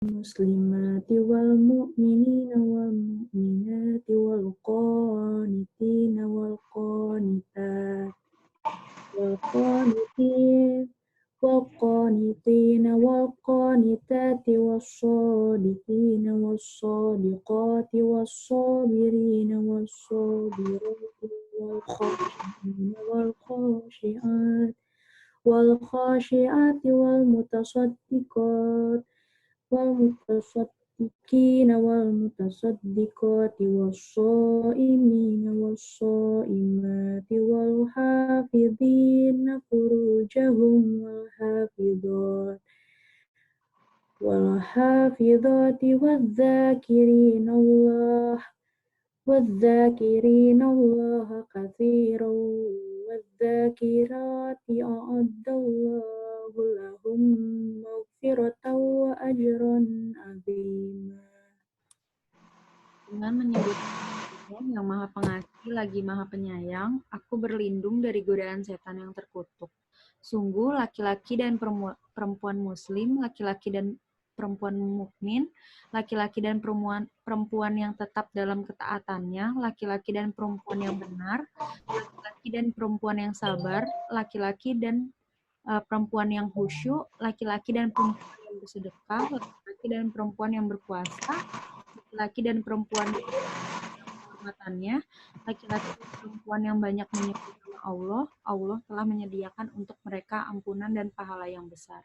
muslimati wal mu'minina wal mu'minati wal qanitina wal qanitat wal qanitin wal qanitina wal qanitati was shadiqina was shadiqati was sabirina was sabirati wal khashina wal khashiat wal khashiati wal mutasaddiqat wal mutasaddiqina wal mutasaddiqati was-shaimina was-shaimati wal hafidhina furujahum wal hafidhati والذاكرين الله كثيرا والذاكرات أعد الله لهم مغفرة وأجرا عظيما. Dengan menyebut Allah yang Maha Pengasih lagi Maha Penyayang, aku berlindung dari godaan setan yang terkutuk. Sungguh laki-laki dan perempuan muslim, laki-laki dan perempuan mukmin, laki-laki dan perempuan yang tetap dalam ketaatannya, laki-laki dan perempuan yang benar, laki-laki dan perempuan yang sabar, laki-laki dan perempuan yang khusyuk, laki-laki dan perempuan yang bersedekah, laki-laki dan perempuan yang berpuasa, laki-laki dan perempuan yang kehormatannya, laki-laki dan perempuan yang banyak menyebut nama Allah, Allah telah menyediakan untuk mereka ampunan dan pahala yang besar.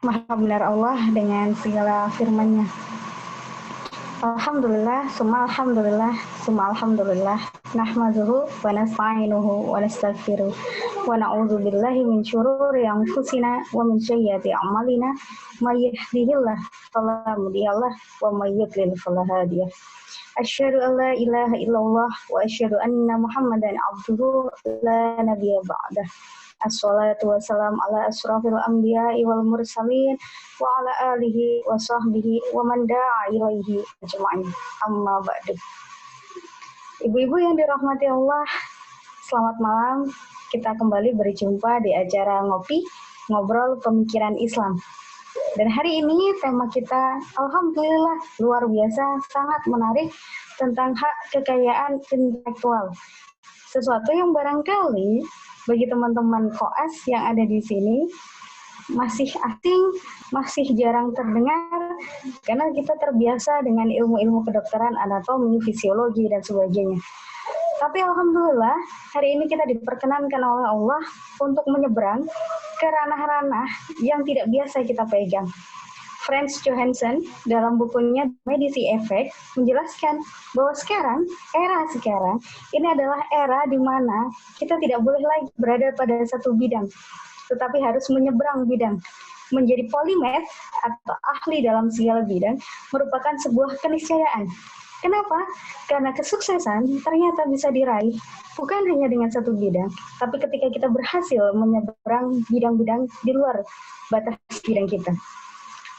Maha benar Allah dengan segala firman-Nya. Alhamdulillah, summa alhamdulillah, nahmaduhu wa nasta'inuhu wa nastaghfiruh wa na'udzu billahi min syururi anfusina wa min sayyiati a'malina may yahdihillahu fala mudhillalah wa may yudlil fala hadiya. Asyhadu an la ilaha illallah wa asyhadu anna Muhammadan abduhu la nabiyya ba'dah. Assalatu wassalamu ala asrafil anbiya'i wal mursalin wa ala alihi wa sahbihi wa man da'a ilaihi ajma'in. Amma ba'du. Ibu-ibu yang dirahmati Allah, selamat malam. Kita kembali berjumpa di acara Ngobrol Pemikiran Islam. Dan hari ini tema kita, alhamdulillah, luar biasa, sangat menarik, tentang hak kekayaan intelektual. Sesuatu yang barangkali bagi teman-teman koas yang ada di sini masih asing, masih jarang terdengar, karena kita terbiasa dengan ilmu-ilmu kedokteran, anatomi, fisiologi, dan sebagainya. Tapi alhamdulillah, hari ini kita diperkenankan oleh Allah untuk menyeberang ke ranah-ranah yang tidak biasa kita pegang. Frans Johansson dalam bukunya Medici Effect menjelaskan bahwa era sekarang, ini adalah era di mana kita tidak boleh lagi berada pada satu bidang, tetapi harus menyeberang bidang. Menjadi polimath atau ahli dalam segala bidang merupakan sebuah keniscayaan. Kenapa? Karena kesuksesan ternyata bisa diraih bukan hanya dengan satu bidang, tapi ketika kita berhasil menyeberang bidang-bidang di luar batas bidang kita.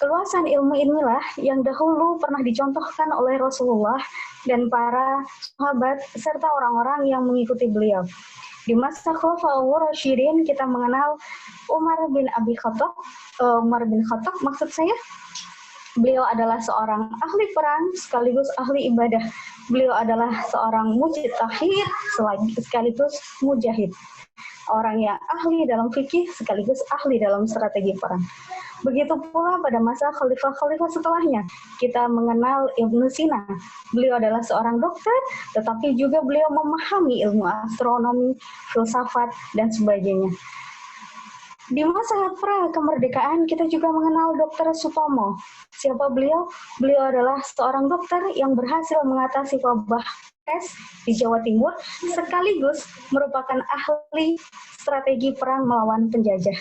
Keluasan ilmu inilah yang dahulu pernah dicontohkan oleh Rasulullah dan para sahabat serta orang-orang yang mengikuti beliau. Di masa Khulafaur Rasyidin kita mengenal Umar bin Khattab, maksud saya, beliau adalah seorang ahli perang sekaligus ahli ibadah. Beliau adalah seorang mujtahid sekaligus mujahid. Orang yang ahli dalam fikih sekaligus ahli dalam strategi perang. Begitu pula pada masa khalifah-khalifah setelahnya, kita mengenal Ibnu Sina. Beliau adalah seorang dokter, tetapi juga beliau memahami ilmu astronomi, filsafat, dan sebagainya. Di masa pra-kemerdekaan, kita juga mengenal Dr. Sutomo. Siapa beliau? Beliau adalah seorang dokter yang berhasil mengatasi wabah pes di Jawa Timur, sekaligus merupakan ahli strategi perang melawan penjajah.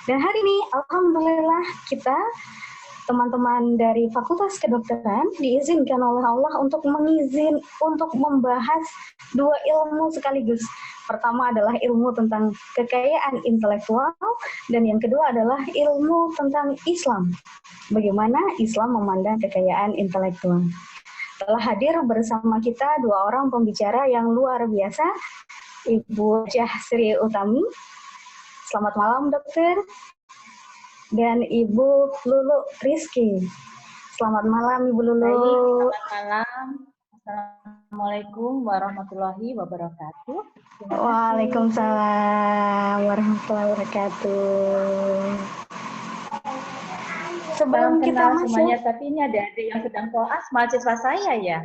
Dan hari ini, alhamdulillah, kita teman-teman dari Fakultas Kedokteran diizinkan oleh Allah untuk membahas dua ilmu sekaligus. Pertama adalah ilmu tentang kekayaan intelektual, dan yang kedua adalah ilmu tentang Islam. Bagaimana Islam memandang kekayaan intelektual. telah hadir bersama kita dua orang pembicara yang luar biasa, Ibu Hajah Sri Utami. Selamat malam, Dokter. Dan Ibu Lulu Rizky. Selamat malam, Ibu Lulu. Baik, selamat malam. Assalamualaikum warahmatullahi wabarakatuh. Waalaikumsalam warahmatullahi wabarakatuh. Sebelum kita masuk, semuanya, tapi ini ada yang sedang koas, mahasiswa saya ya.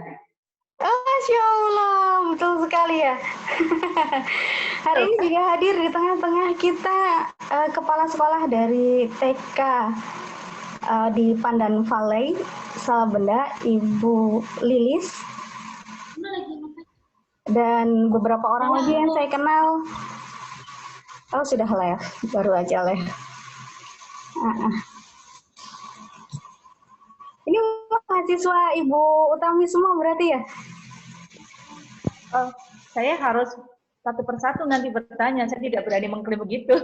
Oh, Masya Allah, betul sekali ya. Hari ini juga hadir di tengah-tengah kita kepala sekolah dari TK di Pandan Valley, Salabenda, Ibu Lilis, dan beberapa orang lagi yang saya kenal. Oh, sudah live, baru aja live. Ini mahasiswa Ibu Utami semua berarti ya? Oh, saya harus satu persatu nanti bertanya, saya tidak berani mengklaim begitu.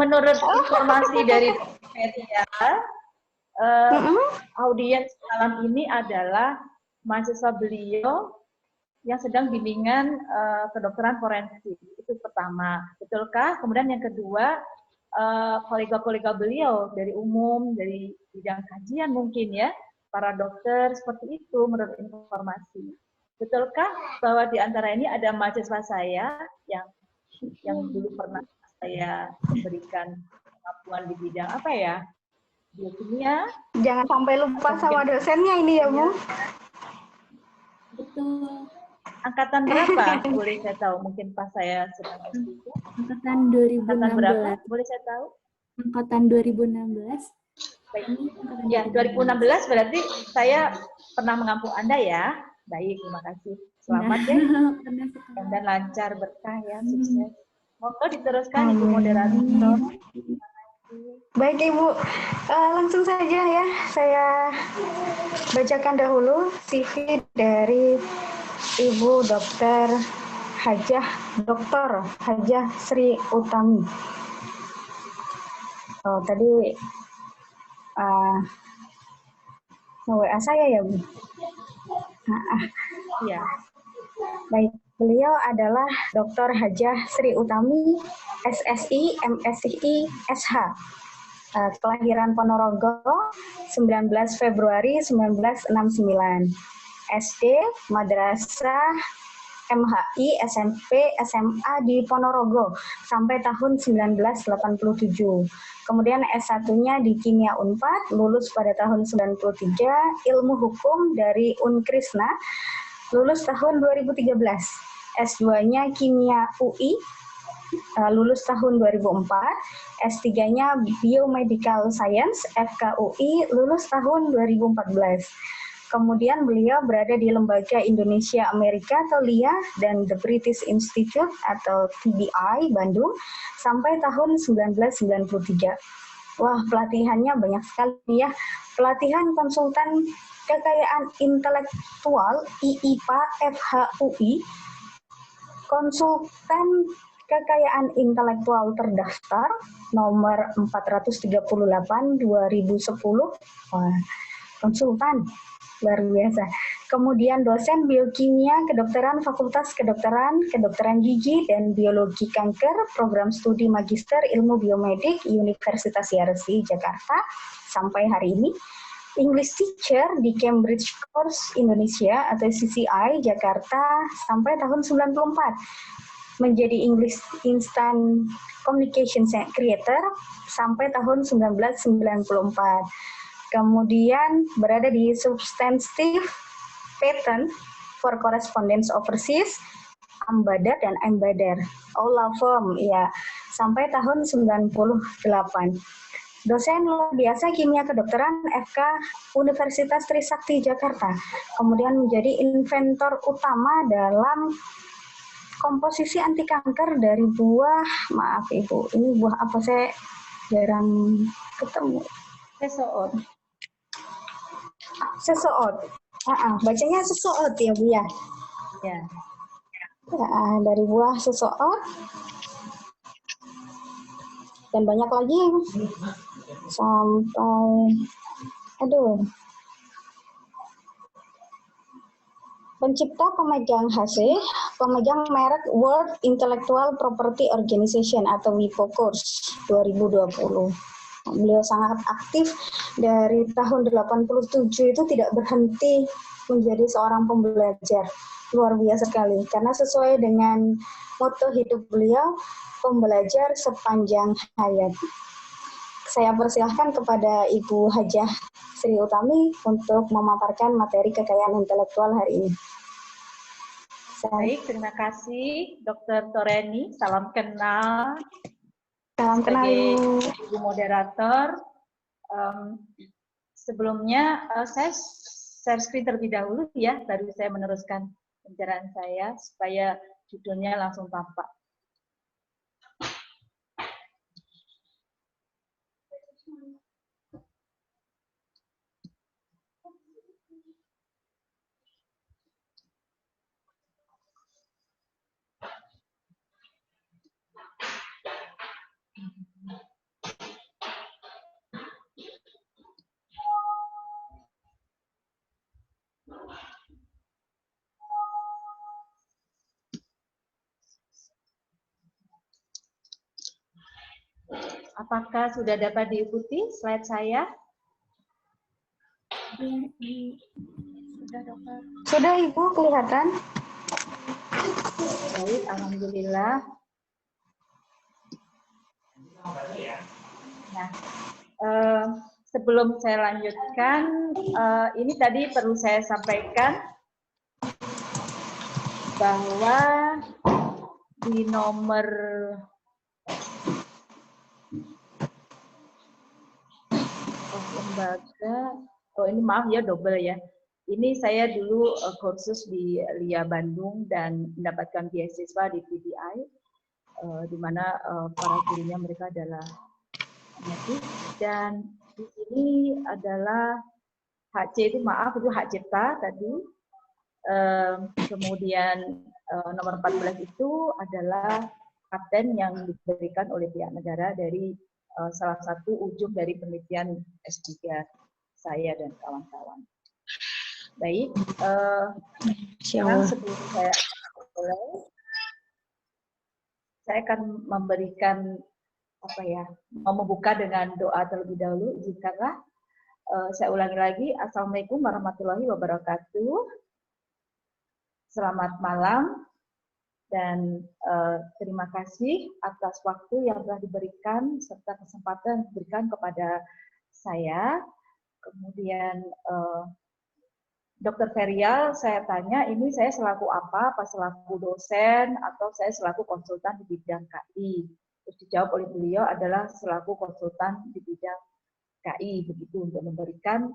Menurut informasi dari media, audiens malam ini adalah mahasiswa beliau yang sedang bimbingan kedokteran forensik. Itu pertama, betulkah? Kemudian yang kedua, kolega-kolega beliau dari umum, dari bidang kajian mungkin ya, para dokter seperti itu menurut informasi. Betulkah bahwa di antara ini ada mahasiswa saya yang dulu pernah saya berikan kemampuan di bidang apa ya? Biokimia. Jangan sampai lupa sama dosennya ini ya, Bu. Betul. Angkatan berapa? Boleh saya tahu? Mungkin pas saya sedang S3. Angkatan 2016. Angkatan berapa? Boleh saya tahu? Angkatan 2016. Baik. Ya, 2016 berarti saya pernah mengampu Anda ya. Baik, terima kasih. Selamat ya. Dan lancar, berkah ya, sukses. Monggo diteruskan Ibu moderator. Baik Ibu, langsung saja ya, saya bacakan dahulu CV dari Ibu Dr. Hajah Sri Utami. Oh, tadi WA saya ya, Bu? Iya. Baik, beliau adalah Dr. Hajah Sri Utami, SSI, MSI, SH. Kelahiran Ponorogo, 19 Februari 1969. SD, Madrasah, MHI, SMP, SMA di Ponorogo sampai tahun 1987. Kemudian S1-nya di Kimia Unpad, lulus pada tahun 93, Ilmu Hukum dari Unkrisna, lulus tahun 2013. S2-nya Kimia UI, lulus tahun 2004, S3-nya Biomedical Science, FKUI, lulus tahun 2014. Kemudian beliau berada di Lembaga Indonesia Amerika atau LIA dan The British Institute atau TBI Bandung sampai tahun 1993. Wah, pelatihannya banyak sekali ya. Pelatihan konsultan kekayaan intelektual IIPA FHUI, konsultan kekayaan intelektual terdaftar nomor 438 2010. Wah, konsultan luar biasa. Kemudian dosen biokimia kedokteran Fakultas Kedokteran Gigi dan Biologi Kanker, program studi Magister Ilmu Biomedik Universitas Yarsi Jakarta sampai hari ini. English teacher di Cambridge Course Indonesia atau CCI Jakarta sampai tahun 94. Menjadi English Instant Communication Creator sampai tahun 1994. Kemudian berada di Substantive Patent for Correspondence Overseas, Ambada dan Embedder, law firm ya, sampai tahun 98. Dosen luar biasa kimia kedokteran FK Universitas Trisakti Jakarta. Kemudian menjadi inventor utama dalam komposisi anti kanker dari buah, maaf Ibu, ini buah apa saya jarang ketemu. Sesoot. Bacanya sesoot ya Bu ya. Ya. Dari buah sesoot. Dan banyak lagi sampai Pencipta pemegang HC, pemegang merek World Intellectual Property Organization atau WIPO Course 2020. Beliau sangat aktif dari tahun 87 itu tidak berhenti menjadi seorang pembelajar. Luar biasa sekali, karena sesuai dengan moto hidup beliau, pembelajar sepanjang hayat. Saya persilahkan kepada Ibu Hajah Sri Utami untuk memaparkan materi kekayaan intelektual hari ini. Baik, terima kasih Dr. Toreni. Salam kenal. Salam kenal, Ibu. Ibu moderator. Sebelumnya saya share screen terlebih dahulu ya, baru saya meneruskan pembicaraan saya supaya judulnya langsung tampak. Apakah sudah dapat diikuti slide saya? Sudah, Dokter. Sudah, Ibu, kelihatan. Baik, alhamdulillah. Nah, sebelum saya lanjutkan, ini tadi perlu saya sampaikan bahwa di nomor lembaga, ini maaf ya double ya. Ini saya dulu kursus di LIA Bandung dan mendapatkan beasiswa di PBI, di mana para gurunya mereka adalah medis, dan di sini adalah HC itu maaf itu hak cipta tadi. Kemudian nomor 14 itu adalah paten yang diberikan oleh pihak negara dari salah satu ujung dari penelitian S3 saya dan kawan-kawan. Baik, sekarang sebelum saya mulai, saya akan memberikan membuka dengan doa terlebih dahulu. Izinkanlah saya ulangi lagi. Assalamualaikum warahmatullahi wabarakatuh. Selamat malam. Dan terima kasih atas waktu yang telah diberikan serta kesempatan yang diberikan kepada saya. Kemudian Dr. Ferial, saya tanya, ini saya selaku apa selaku dosen atau saya selaku konsultan di bidang KI? Terus dijawab oleh beliau adalah selaku konsultan di bidang KI, begitu, untuk memberikan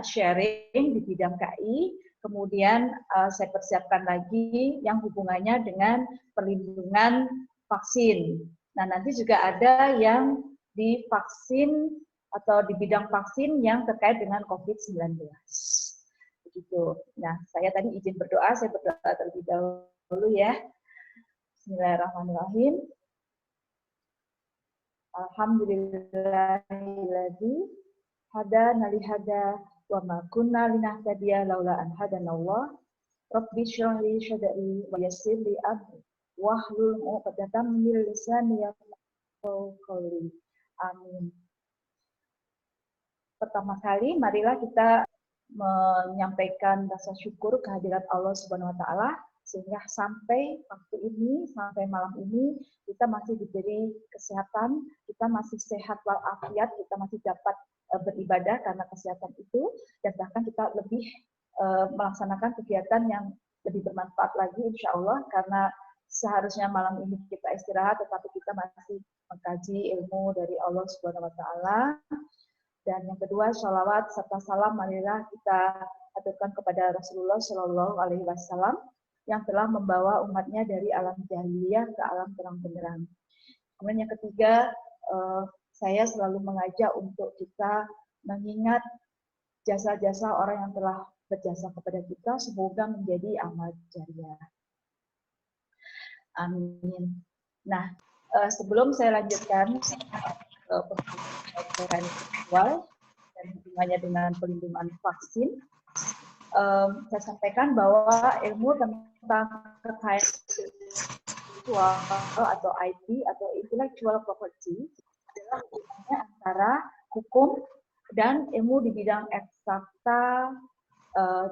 sharing di bidang KI. Kemudian saya persiapkan lagi yang hubungannya dengan perlindungan vaksin. Nah, nanti juga ada yang di vaksin atau di bidang vaksin yang terkait dengan COVID-19. Begitu. Nah, saya tadi izin berdoa, saya berdoa terlebih dahulu ya. Bismillahirrahmanirrahim. Alhamdulillahilladzi hadana li hada wa ma kunna linahtadiya laula an hadanallah. Rabbi shrah li sadri wa yassir li amri wahlul 'uqdatam min lisani yafqahu qawli. Amin. Pertama kali, marilah kita menyampaikan rasa syukur kehadirat Allah Subhanahu wa taala sehingga sampai waktu ini, sampai malam ini kita masih diberi kesehatan, kita masih sehat walafiat, kita masih dapat beribadah karena kesehatan itu, dan bahkan kita lebih melaksanakan kegiatan yang lebih bermanfaat lagi insya Allah, karena seharusnya malam ini kita istirahat, tetapi kita masih mengkaji ilmu dari Allah Subhanahu wa taala. Dan yang kedua, sholawat serta salam marilah kita aturkan kepada Rasulullah Shallallahu Alaihi Wasallam yang telah membawa umatnya dari alam jahiliyah ke alam terang benderang. Kemudian yang ketiga, saya selalu mengajak untuk kita mengingat jasa-jasa orang yang telah berjasa kepada kita, semoga menjadi amal jariah. Amin. Nah, sebelum saya lanjutkan pembicaraan dan hubungannya dengan pelindungan vaksin, saya sampaikan bahwa ilmu tentang kekayaan intelektual atau IP atau intellectual property adalah hubungannya antara hukum dan ilmu di bidang eksakta,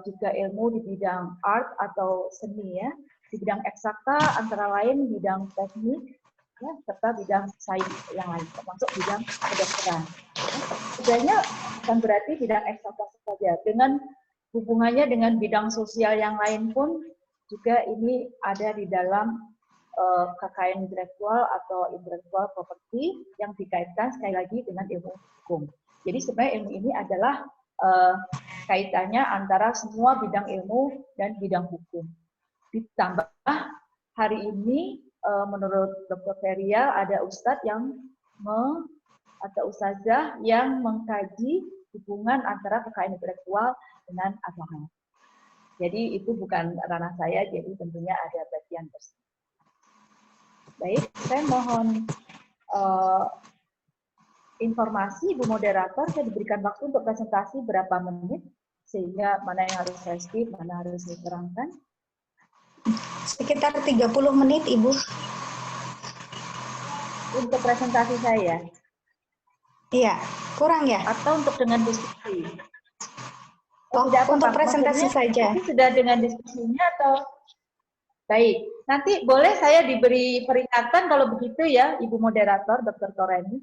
juga ilmu di bidang art atau seni ya. Di bidang eksakta antara lain bidang teknik ya, serta bidang sains yang lain, termasuk bidang kedokteran. Sebenarnya bukan berarti bidang eksakta saja, dengan hubungannya dengan bidang sosial yang lain pun juga ini ada di dalam kekayaan intelektual atau intellectual property yang dikaitkan sekali lagi dengan ilmu hukum. Jadi sebenarnya ilmu ini adalah kaitannya antara semua bidang ilmu dan bidang hukum. Ditambah hari ini menurut Dr. Feria ada ustadz yang atau ustazah yang mengkaji hubungan antara kekayaan intelektual dengan agama. Jadi itu bukan ranah saya, jadi tentunya ada bagian tersebut. Baik, saya mohon informasi Ibu Moderator, saya diberikan waktu untuk presentasi berapa menit, sehingga mana yang harus saya skip, mana harus saya terangkan. Sekitar 30 menit, Ibu. Untuk presentasi saya? Iya, kurang ya? Atau untuk dengan diskusi? Oh, tidak apa-apa. untuk presentasi saja. Ini sudah dengan diskusinya atau? Baik, nanti boleh saya diberi peringatan kalau begitu ya, Ibu Moderator, Dr. Toreni.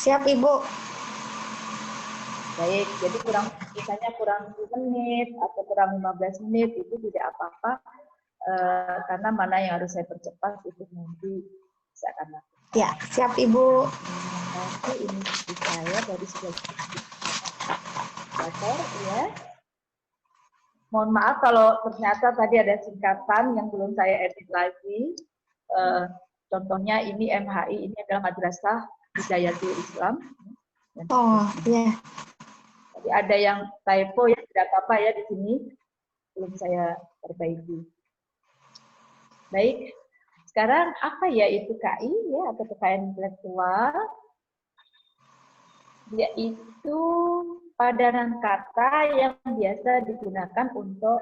Siap, Ibu. Baik, jadi misalnya kurang 10 menit atau kurang 15 menit itu tidak apa-apa, karena mana yang harus saya percepat itu nanti saya akan lakukan. Ya, siap Ibu. Nanti ini saya dari sebelah ya. Mohon maaf kalau ternyata tadi ada singkatan yang belum saya edit lagi. Contohnya ini MHI, ini adalah Madrasah Hidayatul Islam. Oh, ya. Jadi ada yang typo ya, tidak apa-apa ya di sini. Belum saya perbaiki. Baik, sekarang apa ya itu KI ya, atau kekayaan intelektual? Yaitu padanan kata yang biasa digunakan untuk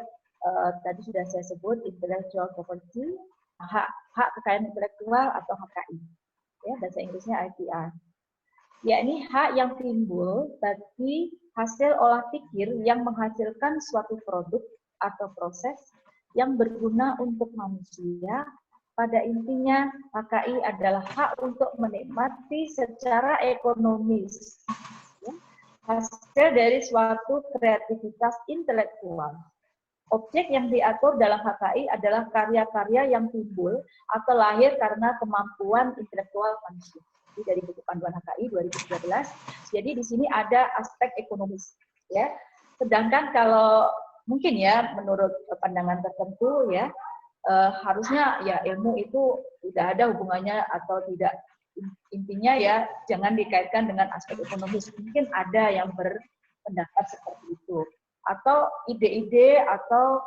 tadi sudah saya sebut intellectual property, hak kekayaan intelektual atau HKI. Ya, bahasa Inggrisnya IPR. Yakni hak yang timbul bagi hasil olah pikir yang menghasilkan suatu produk atau proses yang berguna untuk manusia. Pada intinya, HKI adalah hak untuk menikmati secara ekonomis ya, hasil dari suatu kreativitas intelektual. Objek yang diatur dalam HKI adalah karya-karya yang timbul atau lahir karena kemampuan intelektual manusia. Jadi dari buku panduan HKI 2013. Jadi di sini ada aspek ekonomis, ya. Sedangkan kalau mungkin ya menurut pandangan tertentu ya harusnya ya ilmu itu tidak ada hubungannya atau tidak, intinya ya jangan dikaitkan dengan aspek ekonomis. Mungkin ada yang berpendapat seperti itu. Atau ide-ide atau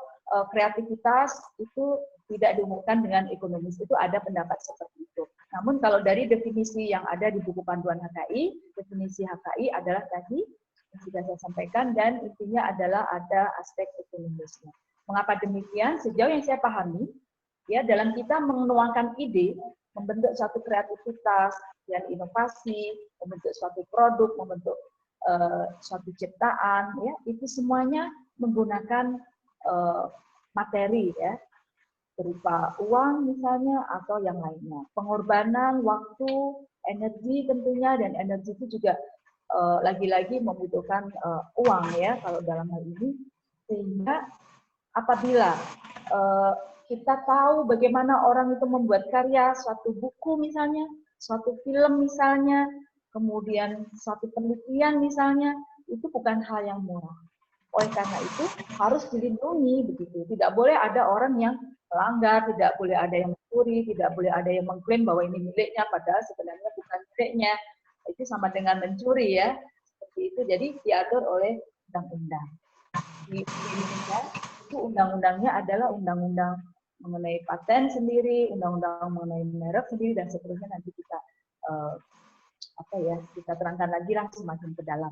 kreativitas itu tidak dihubungkan dengan ekonomis, itu ada pendapat seperti itu. Namun kalau dari definisi yang ada di buku panduan HKI, definisi HKI adalah tadi yang sudah saya sampaikan dan intinya adalah ada aspek ekonomisnya. Mengapa demikian? Sejauh yang saya pahami, ya dalam kita menuangkan ide, membentuk suatu kreativitas dan inovasi, membentuk suatu produk, membentuk suatu ciptaan, ya itu semuanya menggunakan materi ya, berupa uang misalnya atau yang lainnya. Pengorbanan, waktu, energi tentunya, dan energi itu juga lagi-lagi membutuhkan uang ya kalau dalam hal ini. Sehingga apabila kita tahu bagaimana orang itu membuat karya, suatu buku misalnya, suatu film misalnya, kemudian suatu penelitian misalnya, itu bukan hal yang murah. Oleh karena itu harus dilindungi begitu. Tidak boleh ada orang yang melanggar, tidak boleh ada yang mencuri, tidak boleh ada yang mengklaim bahwa ini miliknya padahal sebenarnya bukan miliknya. Itu sama dengan mencuri ya. Seperti itu. Jadi diatur oleh undang-undang. Di Indonesia itu undang-undangnya adalah undang-undang mengenai paten sendiri, undang-undang mengenai merek sendiri dan seterusnya. Nanti kita kita terangkan lagi lah semakin ke dalam.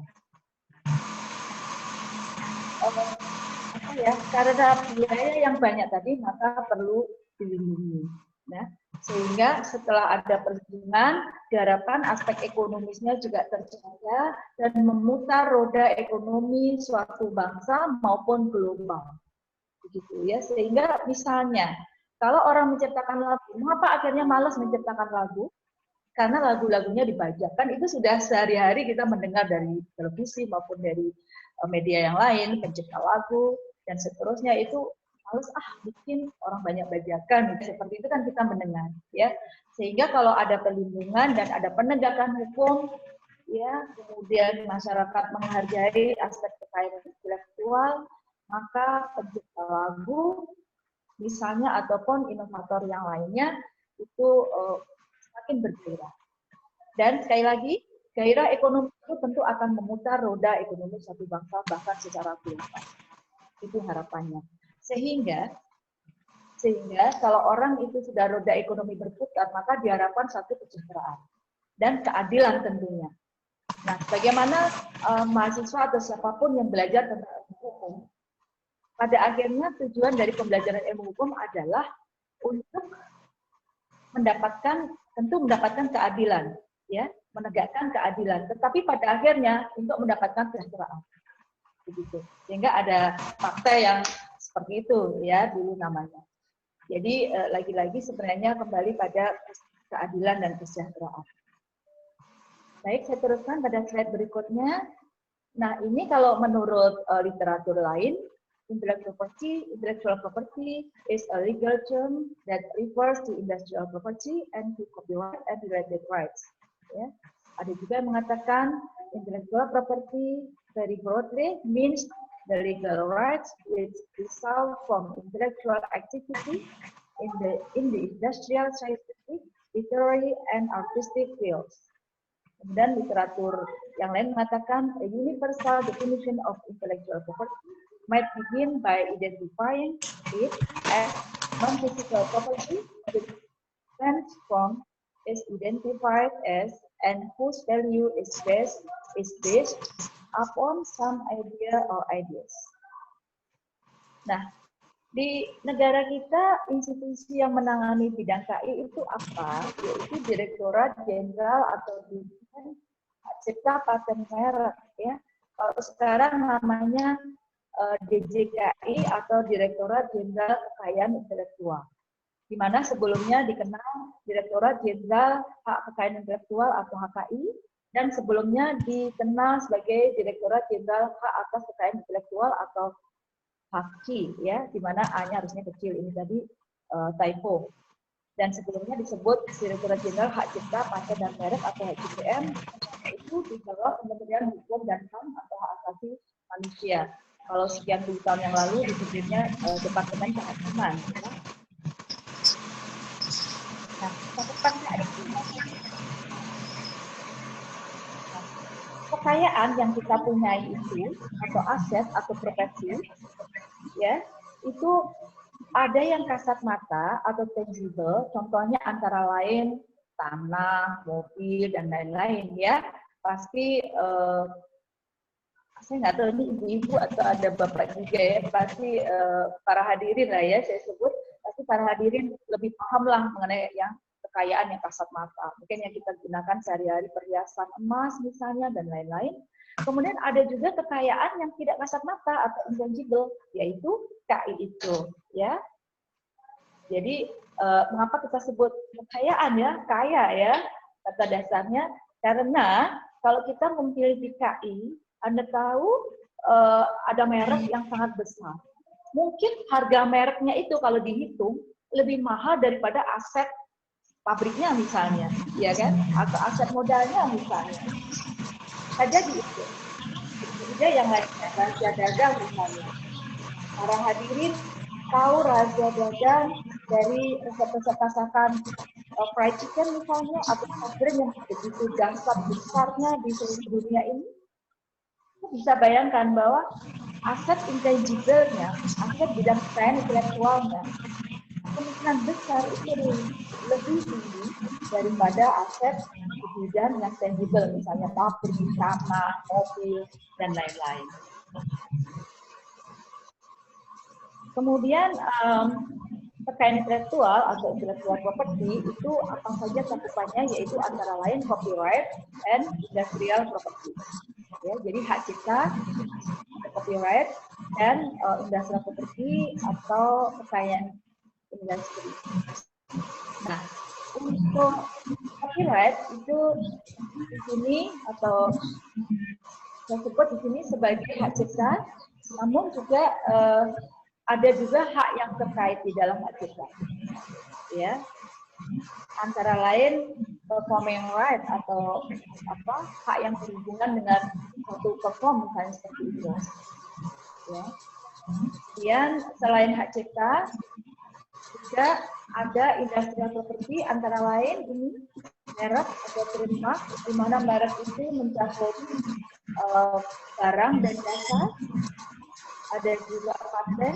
ya, karena biaya yang banyak tadi maka perlu dilindungi. Nah, sehingga setelah ada perlindungan, diharapkan aspek ekonomisnya juga terjaga dan memutar roda ekonomi suatu bangsa maupun global. Begitu ya, sehingga misalnya kalau orang menciptakan lagu, mengapa akhirnya malas menciptakan lagu? Karena lagu-lagunya dibajak. Kan itu sudah sehari-hari kita mendengar dari televisi maupun dari media yang lain, pencipta lagu dan seterusnya itu males bikin orang banyak bajakan, seperti itu kan kita mendengar ya. Sehingga kalau ada perlindungan dan ada penegakan hukum ya, kemudian masyarakat menghargai aspek kekayaan intelektual, maka pencipta lagu misalnya ataupun inovator yang lainnya itu semakin bergairah. Dan sekali lagi, gairah ekonomi itu tentu akan memutar roda ekonomi satu bangsa bahkan secara global. Itu harapannya. Sehingga kalau orang itu sudah roda ekonomi berputar, maka diharapkan satu kesejahteraan dan keadilan tentunya. Nah, bagaimana mahasiswa atau siapapun yang belajar tentang ilmu hukum, pada akhirnya tujuan dari pembelajaran ilmu hukum adalah untuk mendapatkan keadilan, ya, menegakkan keadilan. Tetapi pada akhirnya untuk mendapatkan kesejahteraan, begitu. Sehingga ada fakta yang seperti itu, ya, dulu namanya. Jadi lagi-lagi sebenarnya kembali pada keadilan dan kesejahteraan. Baik, saya teruskan pada slide berikutnya. Nah, ini kalau menurut literatur lain, intellectual property is a legal term that refers to industrial property and to copyright and related rights. Ya. Ada juga yang mengatakan intellectual property very broadly means the legal rights which result from intellectual activity in the industrial, scientific, literary, and artistic fields. Kemudian literatur yang lain mengatakan a universal definition of intellectual property might begin by identifying it as non-physical property, which stems from, is identified as, and whose value is based upon some idea or ideas. Nah, di negara kita, institusi yang menangani bidang KI itu apa? Yaitu Direktorat Jenderal atau Dirjen Hak Cipta Paten Merek, ya. Kalau sekarang namanya DJKI atau Direktorat Jenderal Kekayaan Intelektual, di mana sebelumnya dikenal Direktorat Jenderal Hak Kekayaan Intelektual atau HKI, dan sebelumnya dikenal sebagai Direktorat Jenderal Hak Atas Kekayaan Intelektual atau HAKI, ya, di mana A-nya harusnya kecil, ini tadi typo. Dan sebelumnya disebut Direktorat Jenderal Hak Cipta Paten dan Merek atau HCPM, itu di bawah Kementerian Hukum dan HAM atau Hak Asasi Manusia. Kalau sekian puluh tahun yang lalu disebutnya Departemen Kehakiman. Ya. Nah, kekayaan yang kita punyai itu atau aset atau profesi, ya, itu ada yang kasat mata atau tangible, contohnya antara lain tanah, mobil, dan lain-lain, ya. Pasti saya nggak tahu ini ibu-ibu atau ada bapak juga, ya, pasti para hadirin lah, ya, saya sebut, pasti para hadirin lebih paham lah mengenai yang kekayaan yang kasat mata. Mungkin yang kita gunakan sehari-hari perhiasan emas misalnya dan lain-lain. Kemudian ada juga kekayaan yang tidak kasat mata atau intangible, yaitu KI itu, ya. Jadi mengapa kita sebut kekayaan, ya, kaya, ya, kata dasarnya, karena kalau kita memiliki KI, Anda tahu ada merek yang sangat besar. Mungkin harga mereknya itu kalau dihitung lebih mahal daripada aset pabriknya misalnya, ya kan? Atau aset modalnya misalnya. Ada di itu. Juga yang lainnya, rahasia dagang misalnya. Para hadirin tahu rahasia dagang dari resep-resep masakan fried chicken misalnya, atau drink yang begitu dahsyat besarnya di seluruh dunia ini. Bisa bayangkan bahwa aset intangible-nya, aset bidang kekayaan intelektualnya, kemungkinan besar itu lebih tinggi daripada aset bidang yang tangible, misalnya pabrik, tanah, mobil, dan lain-lain. Kemudian kekayaan intelektual atau intellectual property itu apa saja cakupannya, yaitu antara lain copyright and industrial property. Ya, jadi hak cipta, copyright, dan industrial property atau kekayaan industri. Nah, untuk copyright itu di sini atau saya sebut di sini sebagai hak cipta, namun juga ada juga hak yang terkait di dalam hak cipta. Ya. Antara lain performing right atau hak yang berhubungan dengan satu perform misalnya seperti itu. Ya. Kemudian selain hak cipta juga ada industrial property, antara lain ini merek atau trademark, di mana merek itu mencakup barang dan jasa, ada juga paten,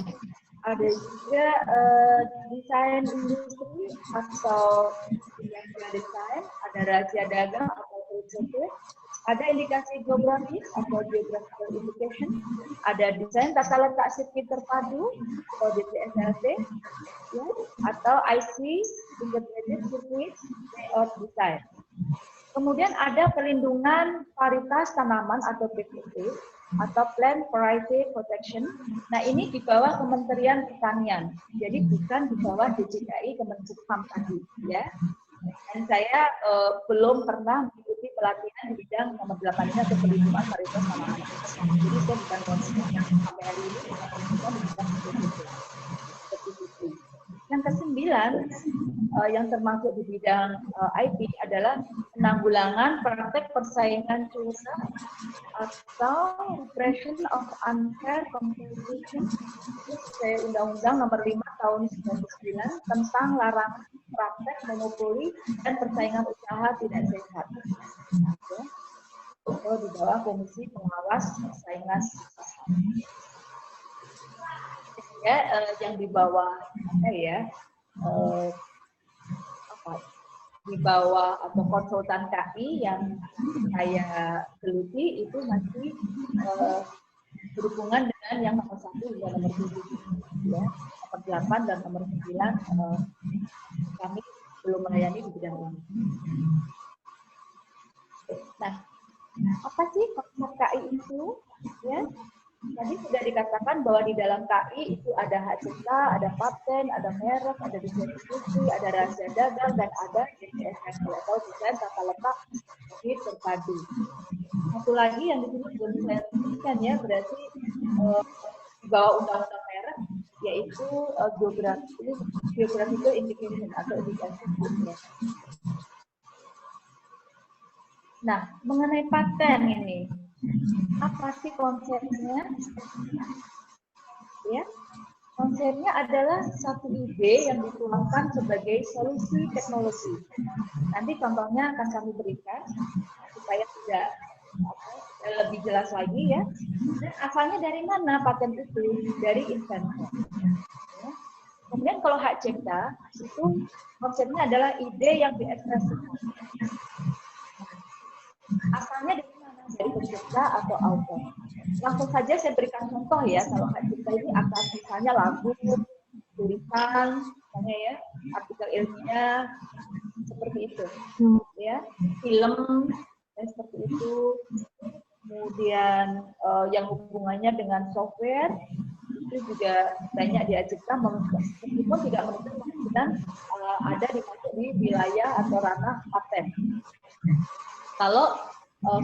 ada juga desain industri atau industrial design, ada rahasia dagang atau trade secret, ada indikasi geografis atau geographical indication, ada desain tata letak sirkuit terpadu atau DTSLT, ya, atau IC integrated circuit layout design. Kemudian ada perlindungan varietas tanaman atau PVP atau Plant Variety Protection. Nah, ini di bawah Kementerian Pertanian. Jadi bukan di bawah DJKI Kemenkumham tadi, ya. Dan saya belum pernah mengikuti pelatihan di bidang nomor 8 ini atau perlindungan varietas tanaman. Jadi saya bukan konsultan yang sampai hari ini bukan di bidang itu. Yang ke-9 yang termasuk di bidang IP adalah penanggulangan praktek persaingan curang atau repression of unfair competition sesuai Undang-Undang Nomor 5 Tahun 1999 tentang larangan praktek monopoli dan persaingan usaha tidak sehat. Itu di bawah Komisi Pengawas Persaingan Usaha. Ya, yang di bawah di bawah atau konsultan KI yang saya geluti itu masih berhubungan dengan yang nomor 1 hingga nomor 7, ya, nomor 8 dan nomor 9 kami belum melayani di bidang ini. Nah, apa sih konsep KI itu? Ya, tadi sudah dikatakan bahwa di dalam KI itu ada hak cipta, ada paten, ada merek, ada desain industri, ada rahasia dagang, dan ada DTSLT atau desain tata letak sirkuit terpadu. Satu lagi yang di sini belum saya sebutkan, ya, berarti di bawah undang-undang merek, yaitu geographical indication atau indikasi merek. Nah, mengenai paten ini, apa sih konsepnya? Ya, konsepnya adalah satu ide yang dituangkan sebagai solusi teknologi. Nanti contohnya akan kami berikan supaya tidak lebih jelas lagi, ya. Dan asalnya dari mana paten itu? Dari inventor. Ya. Kemudian kalau hak cipta itu konsepnya adalah ide yang diekspresikan. Asalnya dari mana? Dari pencipta atau author. Langsung saja saya berikan contoh, ya. Kalau hak cipta ini akan misalnya lagu, tulisan, misalnya, ya, artikel ilmiah, seperti itu, ya, film, dan seperti itu. Kemudian yang hubungannya dengan software itu juga banyak dia cipta, meskipun tidak menutup kemungkinan ada di wilayah atau ranah paten. Kalau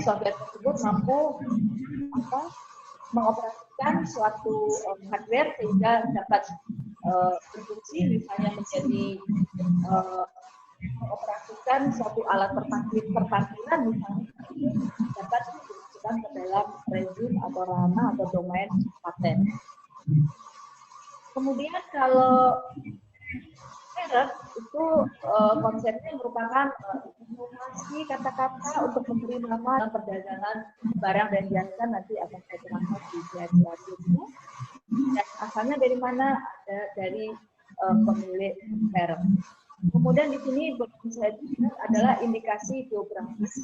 software tersebut mampu mengoperasikan suatu hardware sehingga dapat berfungsi, misalnya menjadi mengoperasikan suatu alat perparkiran, misalnya dapat dimasukkan ke dalam rezim atau ranah atau domain paten. Kemudian kalau merek itu konsepnya merupakan inovasi kata-kata untuk memberi nama dalam perdagangan barang dan jasa, nanti akan saya terangkan di slide selanjutnya. Dan asalnya dari mana? Dari pemilik merek. Kemudian di sini saya adalah indikasi geografis.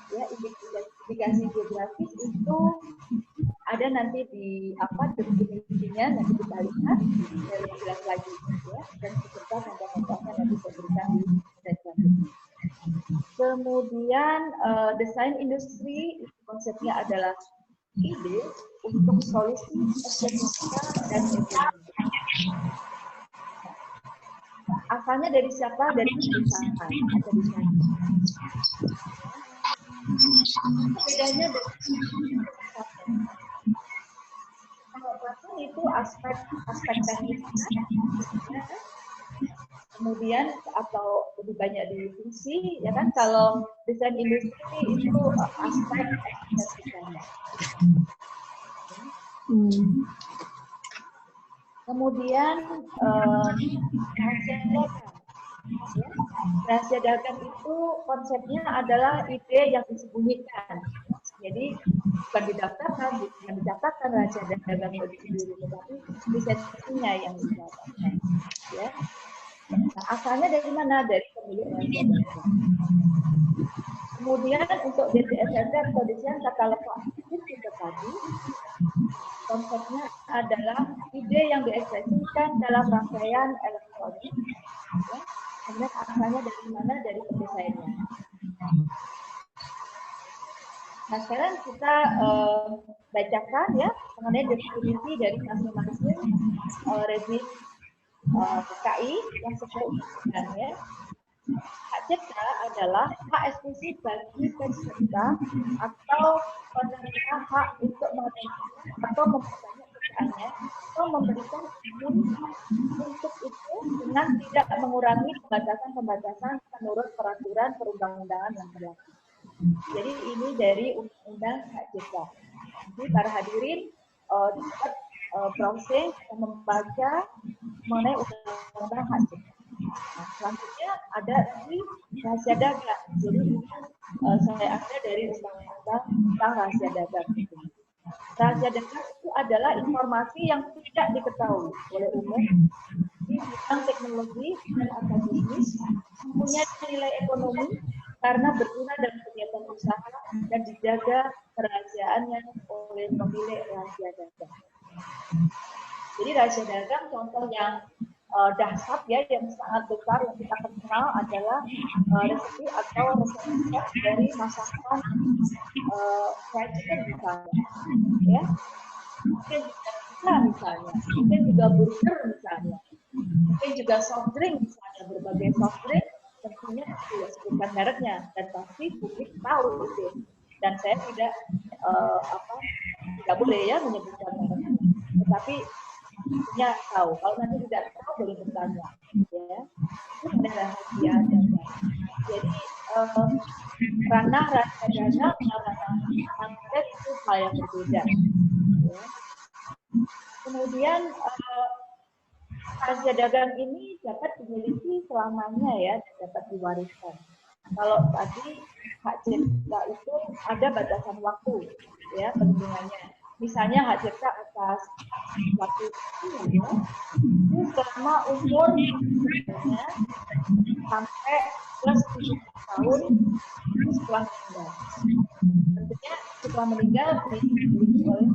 Ya, indikasi geografis itu ada nanti di definisinya, nanti kita lihat lebih jelas lagi ya, dan beserta contoh-contohnya nanti saya berikan di slide selanjutnya. Kemudian desain industri konsepnya adalah ide untuk solusi estetika dan ekonomi. Asalnya dari siapa? Dari perusahaan atau desain. Bedanya dari kalau paten itu aspek teknisnya, kemudian atau lebih banyak di fungsi, ya kan? Kalau desain industri itu aspek estetikanya. Kemudian rahasia dagang. Ya. Rahasia dagang itu konsepnya adalah ide yang disembunyikan. Jadi bukan dicatatkan rahasia dagang itu sendiri, tetapi lisensinya yang dicatatkan. Ya. Nah, asalnya dari mana? Dari pemilik rahasia dagang. Kemudian untuk DCSS atau desain tata letak itu tadi, konsepnya adalah ide yang diekspresikan dalam rangkaian elektronik. Ya. Kemudian asalnya dari mana? Dari pendesainnya. Nah, sekarang kita bacakan ya mengenai definisi dari masing-masing rezim KI yang sesuai ya. Hak cipta adalah hak eksklusif bagi pencipta atau penerima hak untuk menggunakan atau memperbanyak kerjaannya atau memberikan izin untuk itu dengan tidak mengurangi pembatasan-pembatasan menurut peraturan perundang-undangan yang berlaku. Jadi ini dari Undang-Undang Hak Cipta. Jadi para hadirin dapat browsing dan membaca mengenai Undang-Undang Hak Cipta. Nah, selanjutnya ada lagi rahasia dagang. Jadi ini saya ambil dari Undang-Undang tentang rahasia dagang. Rahasia dagang itu adalah informasi yang tidak diketahui oleh umum di bidang teknologi dan atau bisnis, punya nilai ekonomi karena berguna dalam kegiatan usaha dan dijaga kerahasiaannya oleh pemilik rahasia dagang. Jadi rahasia dagang contoh yang dahsyat ya, yang sangat besar yang kita kenal adalah resep atau resep dari masakan fried chicken misalnya, ya, mungkin juga pizza misalnya, mungkin juga burger misalnya, mungkin juga soft drink misalnya, berbagai soft drink tentunya tidak sebutkan mereknya dan pasti publik tahu itu, dan saya tidak boleh ya menyebutkan mereknya, tetapi punya tahu. Kalau nanti tidak tahu boleh bertanya, ya. Itu ada rahasia dagang. Jadi ranah rahasia dagang dengan ranah angket itu hal yang berbeda. Ya. Kemudian rahasia dagang ini dapat dimiliki selamanya ya, dapat diwariskan. Kalau tadi hak cipta itu ada batasan waktu, ya perlindungannya. Misalnya hak cipta atas waktu itu selama umur sampai plus 7 tahun setelah meninggal. Tentunya setelah meninggal dimiliki oleh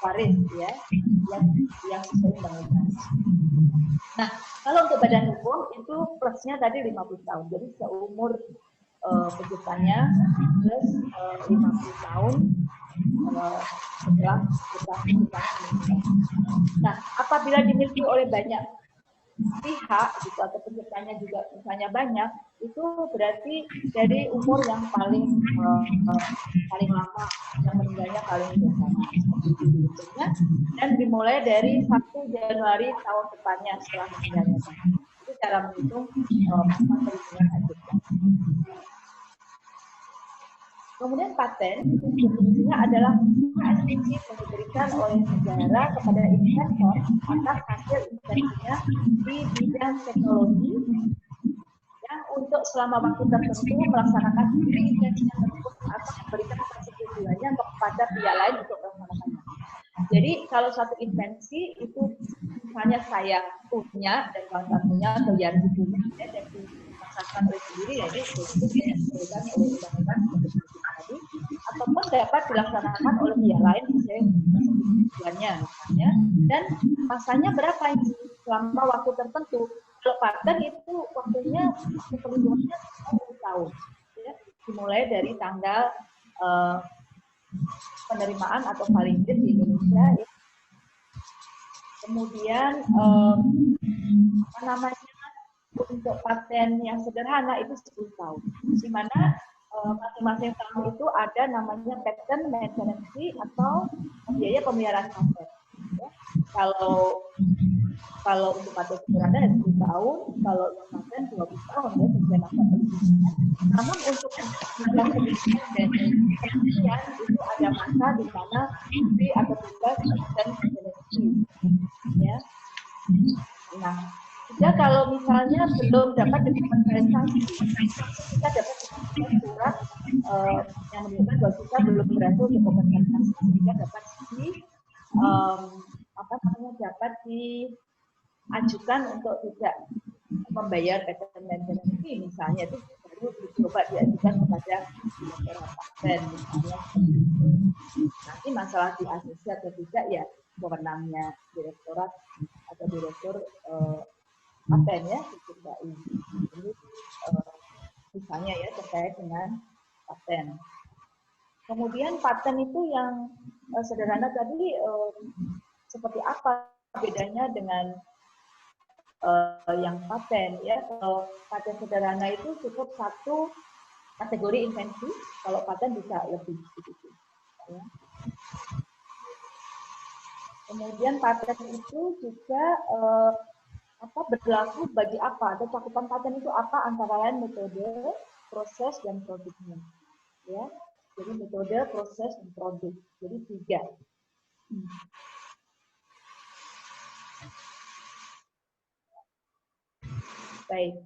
waris ya, yang sesuai undang-undang. Nah, kalau untuk badan hukum itu plusnya tadi 50 tahun. Jadi seumur penciptanya plus 50 tahun setelah kita meninggal. Nah, apabila dimiliki oleh banyak pihak gitu atau penciptanya juga misalnya banyak, itu berarti dari umur yang paling lama, yang meninggalnya paling lama dan dimulai dari 1 Januari tahun depannya setelah meninggalnya. Itu cara menghitung masa perlindungan hak cipta. Kemudian paten definisinya adalah hak eksklusif yang diberikan oleh negara kepada investor atas hasil investasinya di bidang teknologi yang untuk selama waktu tertentu melaksanakan investasi tersebut atau memberikan persetujuannya kepada pihak lain untuk melaksanakannya. Jadi kalau satu invensi itu misalnya saya punya dan kawan-kawan punya atau Yarji punya dan dipaksakan oleh sendiri, jadi itu diberikan oleh undang-undang tadi, ataupun dapat dilaksanakan oleh pihak lain sesuai tujuannya misalnya, dan masanya berapa ini selama waktu tertentu. Kalau paten itu waktunya perlindungannya 10 tahun, ya, dimulai dari tanggal penerimaan atau validir di Indonesia. Ya. Kemudian apa namanya, untuk paten yang sederhana itu 10 tahun, di mana masing-masing tahun itu ada namanya patent maintenance fee atau biaya pemeliharaan paten. Ya. Kalau untuk paten sederhana ya 10 tahun, kalau yang paten 20 tahun ya sesuai masa penelitian. Namun untuk masa penelitian dan penelitian itu ada masa di mana fee atau tugas dan maintenance fee. Ya. Nah, jika kalau misalnya belum dapat dokumentasi, kita dapat surat yang menunjukkan bahwa kita belum berhasil dokumentasi, sehingga dapat dapat diajukan untuk tidak membayar patent maintenance fee misalnya, itu baru dicoba diajukan kepada direktorat paten misalnya. Nanti masalah di ACC atau tidak ya wewenangnya direktorat atau direktur paten ya, ini misalnya ya terkait dengan paten. Kemudian paten itu yang sederhana tadi seperti apa bedanya dengan yang paten ya? Kalau paten sederhana itu cukup satu kategori invensi, kalau paten bisa lebih sedikit. Ya. Kemudian paten itu juga berlaku bagi apa? Ada cakupan paten itu apa? Antara lain metode, proses, dan produknya. Ya, jadi metode, proses, dan produk. Jadi 3. Baik.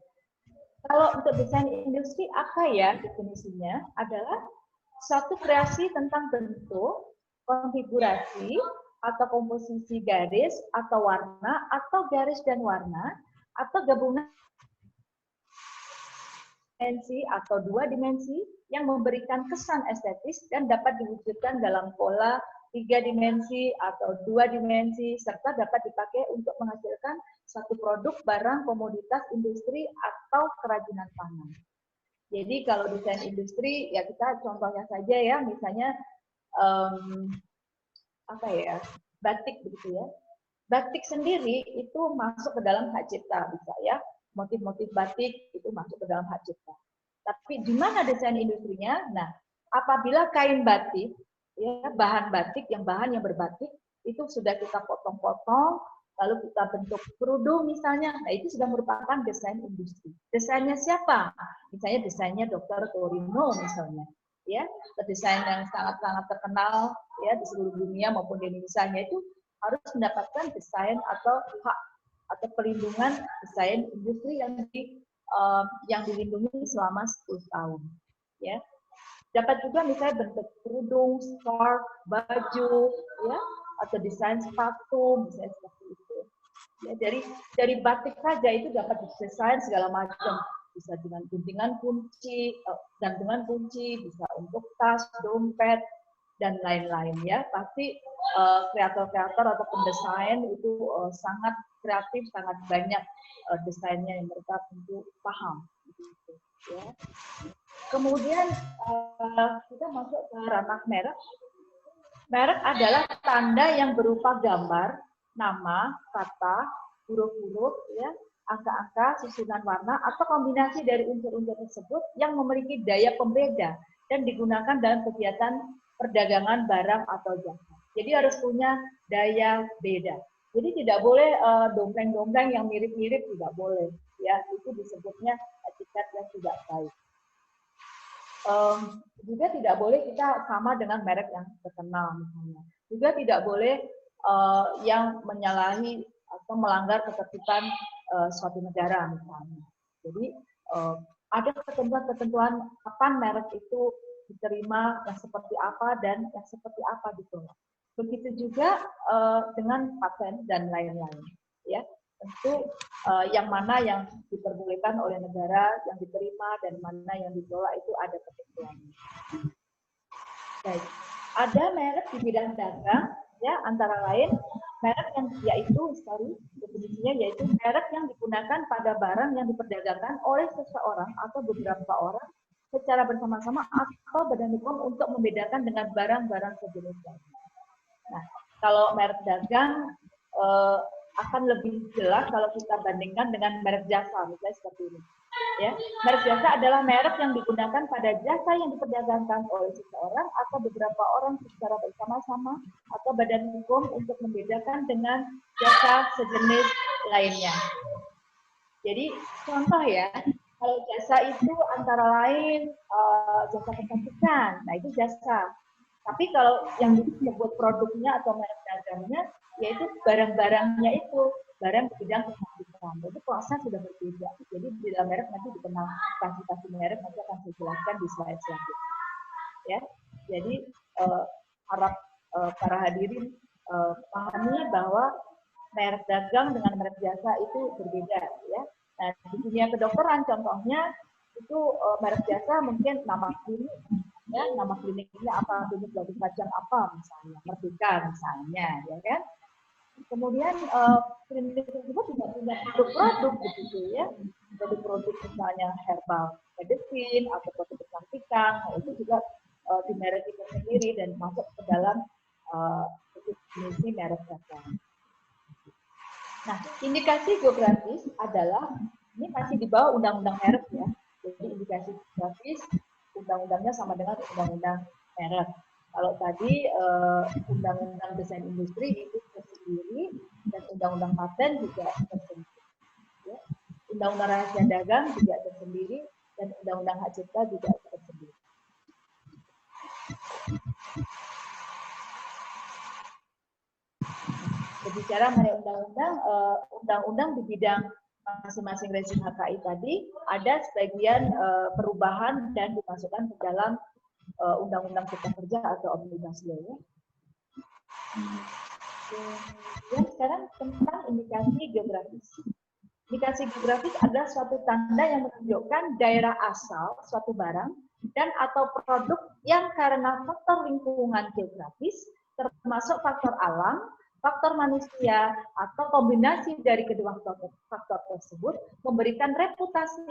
Kalau untuk desain industri apa ya definisinya? Adalah suatu kreasi tentang bentuk, konfigurasi, atau komposisi garis, atau warna, atau garis dan warna, atau gabungan dimensi atau 2 dimensi yang memberikan kesan estetis dan dapat diwujudkan dalam pola 3 dimensi atau 2 dimensi, serta dapat dipakai untuk menghasilkan satu produk, barang, komoditas, industri, atau kerajinan tangan. Jadi kalau desain industri, ya kita contohnya saja ya, misalnya batik begitu ya. Batik sendiri itu masuk ke dalam hak cipta bisa ya. Motif-motif batik itu masuk ke dalam hak cipta. Tapi di mana desain industrinya? Nah, apabila kain batik, ya bahan batik yang berbatik itu sudah kita potong-potong, lalu kita bentuk kerudung misalnya, nah itu sudah merupakan desain industri. Desainnya siapa? Misalnya desainnya Dr. Torino misalnya. Ya, desain yang sangat-sangat terkenal ya di seluruh dunia maupun di Indonesia itu harus mendapatkan desain atau hak atau perlindungan desain industri yang dilindungi selama 10 tahun. Ya, dapat juga misalnya bentuk kerudung, scarf, baju, ya, atau desain sepatu, misalnya seperti itu. Ya, dari batik saja itu dapat didesain segala macam. Bisa dengan guntingan kunci, gantungan kunci, bisa untuk tas, dompet, dan lain-lain ya. Pasti kreator-kreator atau pendesain itu sangat kreatif, sangat banyak desainnya yang mereka tentu paham. Gitu, ya. Kemudian kita masuk ke ranah merek. Merek adalah tanda yang berupa gambar, nama, kata, huruf-huruf, ya, angka-angka, susunan warna, atau kombinasi dari unsur-unsur tersebut yang memiliki daya pembeda dan digunakan dalam kegiatan perdagangan barang atau jasa. Jadi harus punya daya beda. Jadi tidak boleh dompleng-dompleng yang mirip-mirip, tidak boleh. Ya, itu disebutnya etiket yang tidak baik. Juga tidak boleh kita sama dengan merek yang terkenal misalnya. Juga tidak boleh yang menyalahi atau melanggar ketertiban suatu negara misalnya. Jadi ada ketentuan-ketentuan kapan merek itu diterima, yang seperti apa dan yang seperti apa ditolak. Begitu juga dengan paten dan lain-lain. Ya, tentu yang mana yang diperbolehkan oleh negara, yang diterima dan mana yang ditolak itu ada ketentuannya. Baik. Ada merek di bidang dagang, ya, antara lain merek yang definisinya yaitu merek yang digunakan pada barang yang diperdagangkan oleh seseorang atau beberapa orang secara bersama-sama atau badan hukum untuk membedakan dengan barang-barang sejenis lainnya. Nah, kalau merek dagang akan lebih jelas kalau kita bandingkan dengan merek jasa, misalnya seperti ini. Ya, merek jasa adalah merek yang digunakan pada jasa yang diperdagangkan oleh seseorang atau beberapa orang secara bersama-sama atau badan hukum untuk membedakan dengan jasa sejenis lainnya. Jadi contoh ya, kalau jasa itu antara lain jasa kecantikan, nah itu jasa. Tapi kalau yang disebut produknya atau merek dagangnya, yaitu barang-barangnya itu barang di bidang kecantikan. Jadi kelasnya sudah berbeda. Jadi di dalam merek nanti dikenal klasifikasi merek, nanti akan saya jelaskan di slide selanjutnya. Ya, jadi harap para hadirin pahami bahwa merek dagang dengan merek jasa itu berbeda. Ya. Nah, di dunia kedokteran contohnya itu merek jasa mungkin nama klinik, ya, nama kliniknya apa, klinik Gading Kacang apa misalnya, Merdeka misalnya, ya kan? Kemudian klinik tersebut juga punya produk-produk begitu ya, produk-produk misalnya herbal medicine atau produk kecantikan, nah, itu juga di merek itu sendiri dan masuk ke dalam definisi merek dagang. Nah, indikasi geografis adalah ini masih di bawah undang-undang merek ya. Jadi indikasi geografis undang-undangnya sama dengan undang-undang merek. Kalau tadi undang-undang desain industri itu tersendiri dan undang-undang paten juga tersendiri. Ya. Undang-undang rahasia dagang juga tersendiri dan undang-undang hak cipta juga tersendiri. Berbicara mengenai undang-undang di bidang masing-masing rezim HKI tadi, ada sebagian perubahan dan dimasukkan ke dalam undang-undang cipta kerja atau omnibus law. Ya. Kemudian sekarang tentang indikasi geografis. Indikasi geografis adalah suatu tanda yang menunjukkan daerah asal suatu barang dan atau produk yang karena faktor lingkungan geografis, termasuk faktor alam, faktor manusia, atau kombinasi dari kedua faktor tersebut memberikan reputasi,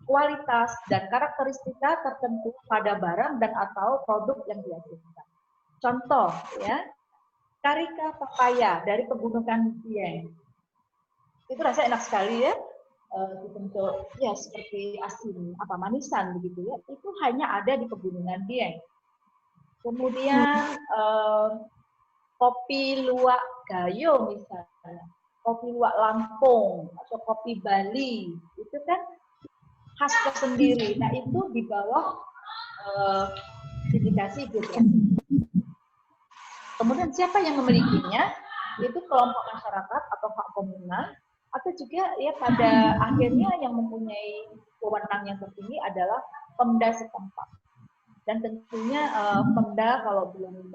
kualitas, dan karakteristika tertentu pada barang dan atau produk yang dihasilkan. Contoh, ya, karika papaya dari pegunungan Dieng. Itu rasanya enak sekali ya, dibentuk ya seperti asin, manisan begitu ya. Itu hanya ada di pegunungan Dieng. Kemudian kopi luwak Gayo misalnya, kopi luwak Lampung atau kopi Bali, itu kan khas tersendiri. Nah itu di bawah indikasi geografi. Kemudian siapa yang memilikinya? Itu kelompok masyarakat atau hak komunal, atau juga ya pada akhirnya yang mempunyai wewenang yang tertinggi adalah Pemda setempat. Dan tentunya Pemda kalau belum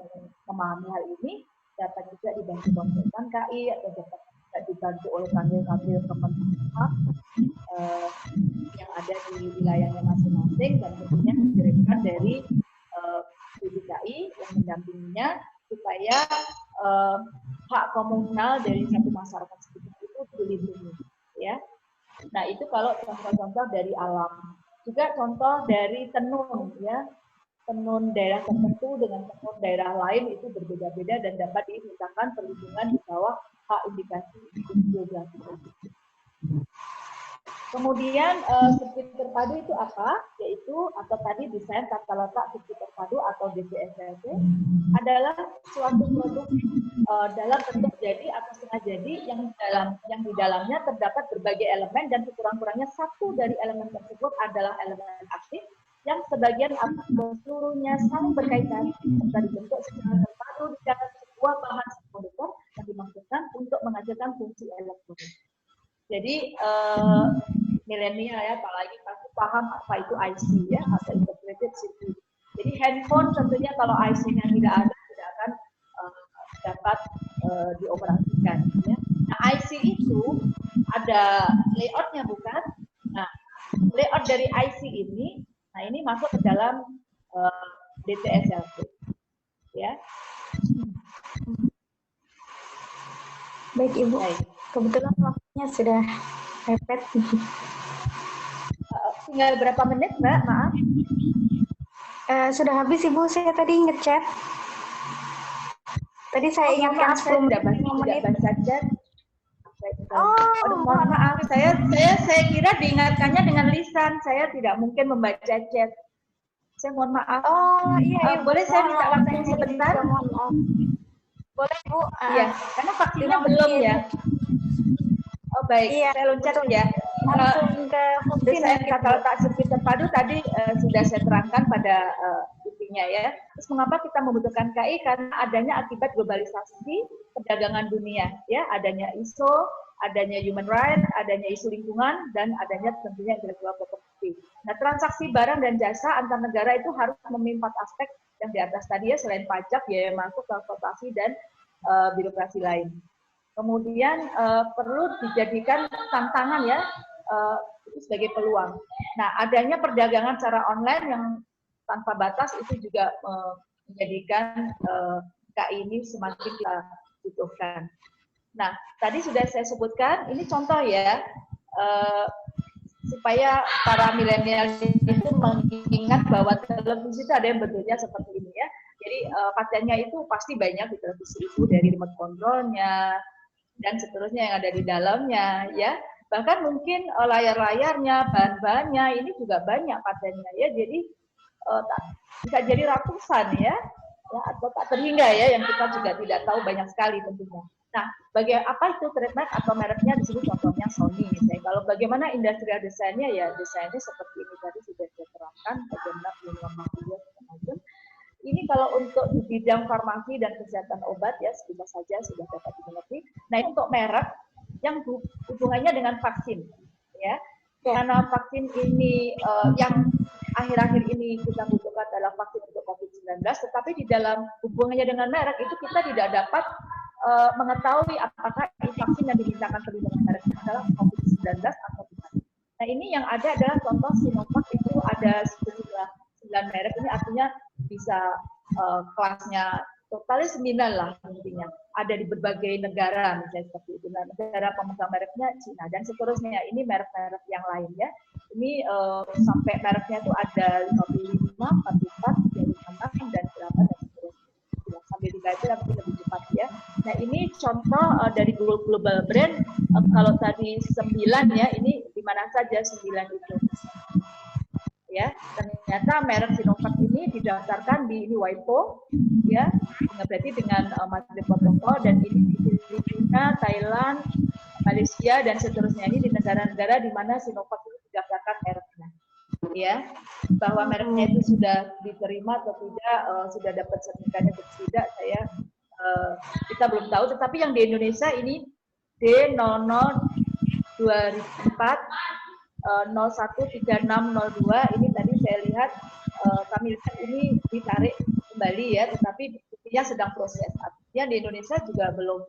memahami hal ini dapat juga dibantu konsultan KI atau dapat juga dibantu oleh kanwil-kanwil Kemenkumham yang ada di wilayahnya masing-masing dan tentunya dikirimkan dari DKI yang mendampinginya supaya hak komunal dari satu masyarakat sekitar itu dilindungi. Ya. Nah itu kalau contoh-contoh dari alam. Juga contoh dari tenun, ya. Tenun daerah tertentu dengan tenun daerah lain itu berbeda-beda dan dapat dimintakan perlindungan di bawah hak indikasi geografi. Kemudian sirkuit terpadu itu apa? Yaitu atau tadi desain tata letak sirkuit terpadu atau DTSLT adalah suatu produk dalam bentuk jadi atau setengah jadi yang di dalamnya terdapat berbagai elemen dan sekurang-kurangnya satu dari elemen tersebut adalah elemen aktif yang sebagian atau seluruhnya saling berkaitan serta dibentuk secara terpadu di dalam sebuah bahan semikonduktör yang dimaksudkan untuk menghasilkan fungsi elektronik. Jadi milenial ya, apalagi pasti paham apa itu IC ya, atau integrated circuit. Jadi handphone tentunya kalau IC-nya tidak ada tidak akan dapat dioperasikan. Ya. Nah IC itu ada layoutnya bukan? Nah layout dari IC ini, nah ini masuk ke dalam DTSLT. ya. Baik Ibu, Baik. kebetulan waktunya sudah mepet. Tinggal berapa menit, Mbak? Maaf. Sudah habis Ibu, saya tadi ngechat. Tadi saya ingatkan Maaf, saya 10 tidak menit. baca chat. Oh, Aduh, mohon maaf. Saya kira diingatkannya dengan lisan. Saya tidak mungkin membaca chat. Saya mohon maaf. Oh iya Ibu. Boleh saya minta waktu Saya sebentar? juga mohon maaf. Boleh Bu. Iya, karena vaksinnya 5 belum menit. ya. Oh baik, Iya, saya loncat betul. ya. Langsung ke vaksin Desain mungkin, kata Bu. letak sirkuit terpadu tadi sudah saya terangkan pada intinya ya. Terus mengapa kita membutuhkan KI? Karena adanya akibat globalisasi perdagangan dunia, ya, adanya ISO, adanya human rights, adanya isu lingkungan, dan adanya tentunya intellectual property. Nah, transaksi barang dan jasa antar negara itu harus memenuhi 4 aspek yang di atas tadi ya, selain pajak, biaya masuk, transportasi, dan birokrasi lain. Kemudian perlu dijadikan tantangan ya, itu sebagai peluang. Nah, adanya perdagangan secara online yang tanpa batas itu juga menjadikan KI ini semakin kita butuhkan. Nah, tadi sudah saya sebutkan, ini contoh ya, supaya para milenial itu mengingat bahwa televisi itu ada yang bentuknya seperti ini ya. Jadi patennya itu pasti banyak di televisi itu, dari remote controlnya dan seterusnya yang ada di dalamnya ya. Bahkan mungkin layar-layarnya, bahan-bahannya ini juga banyak patennya ya. Jadi bisa jadi ratusan ya, atau tak terhingga ya, yang kita juga tidak tahu, banyak sekali tentunya. Nah, apa itu trademark atau mereknya disebut contohnya Sony misalnya. Kalau bagaimana industrial desainnya ya, desainnya seperti ini tadi sudah saya terangkan, bagaimana pelindungan material dan macam. Ini kalau untuk di bidang farmasi dan kesehatan obat ya, sekitar saja sudah dapat dimengerti. Nah, untuk merek yang hubungannya dengan vaksin ya. Karena vaksin ini yang akhir-akhir ini kita butuhkan adalah vaksin untuk COVID-19, tetapi di dalam hubungannya dengan merek itu kita tidak dapat mengetahui apakah vaksin yang dimintakan perlindungan merek adalah COVID-19 atau bukan. Nah, ini yang ada adalah contoh Sinovac, itu ada sejumlah 9 merek, ini artinya bisa kelasnya totalnya 9 lah intinya. Ada di berbagai negara misalnya seperti itu. Nah, negara pemegang mereknya Cina dan seterusnya. Ini merek-merek yang lain ya. Ini sampai mereknya itu ada 55, 44, 36 dan berapa dan seterusnya. Ya, sambil dibaca tapi lebih cepat ya. Nah, ini contoh dari global brand. Kalau tadi 9 ya, ini di mana saja 9 itu. Ya, ternyata merek Sinovac ini didaftarkan di WIPO ya, berarti dengan Madrid protokol, dan ini di Filipina, Thailand, Malaysia dan seterusnya. Ini di negara-negara di mana Sinovac itu didaftarkan mereknya. Ya, bahwa mereknya itu sudah diterima atau tidak, sudah dapat sertifikatnya atau tidak, kita belum tahu. Tetapi yang di Indonesia ini D00-2004 013602 ini tadi saya lihat, kami lihat ini ditarik kembali ya, tetapi buktinya sedang proses. Artinya di Indonesia juga belum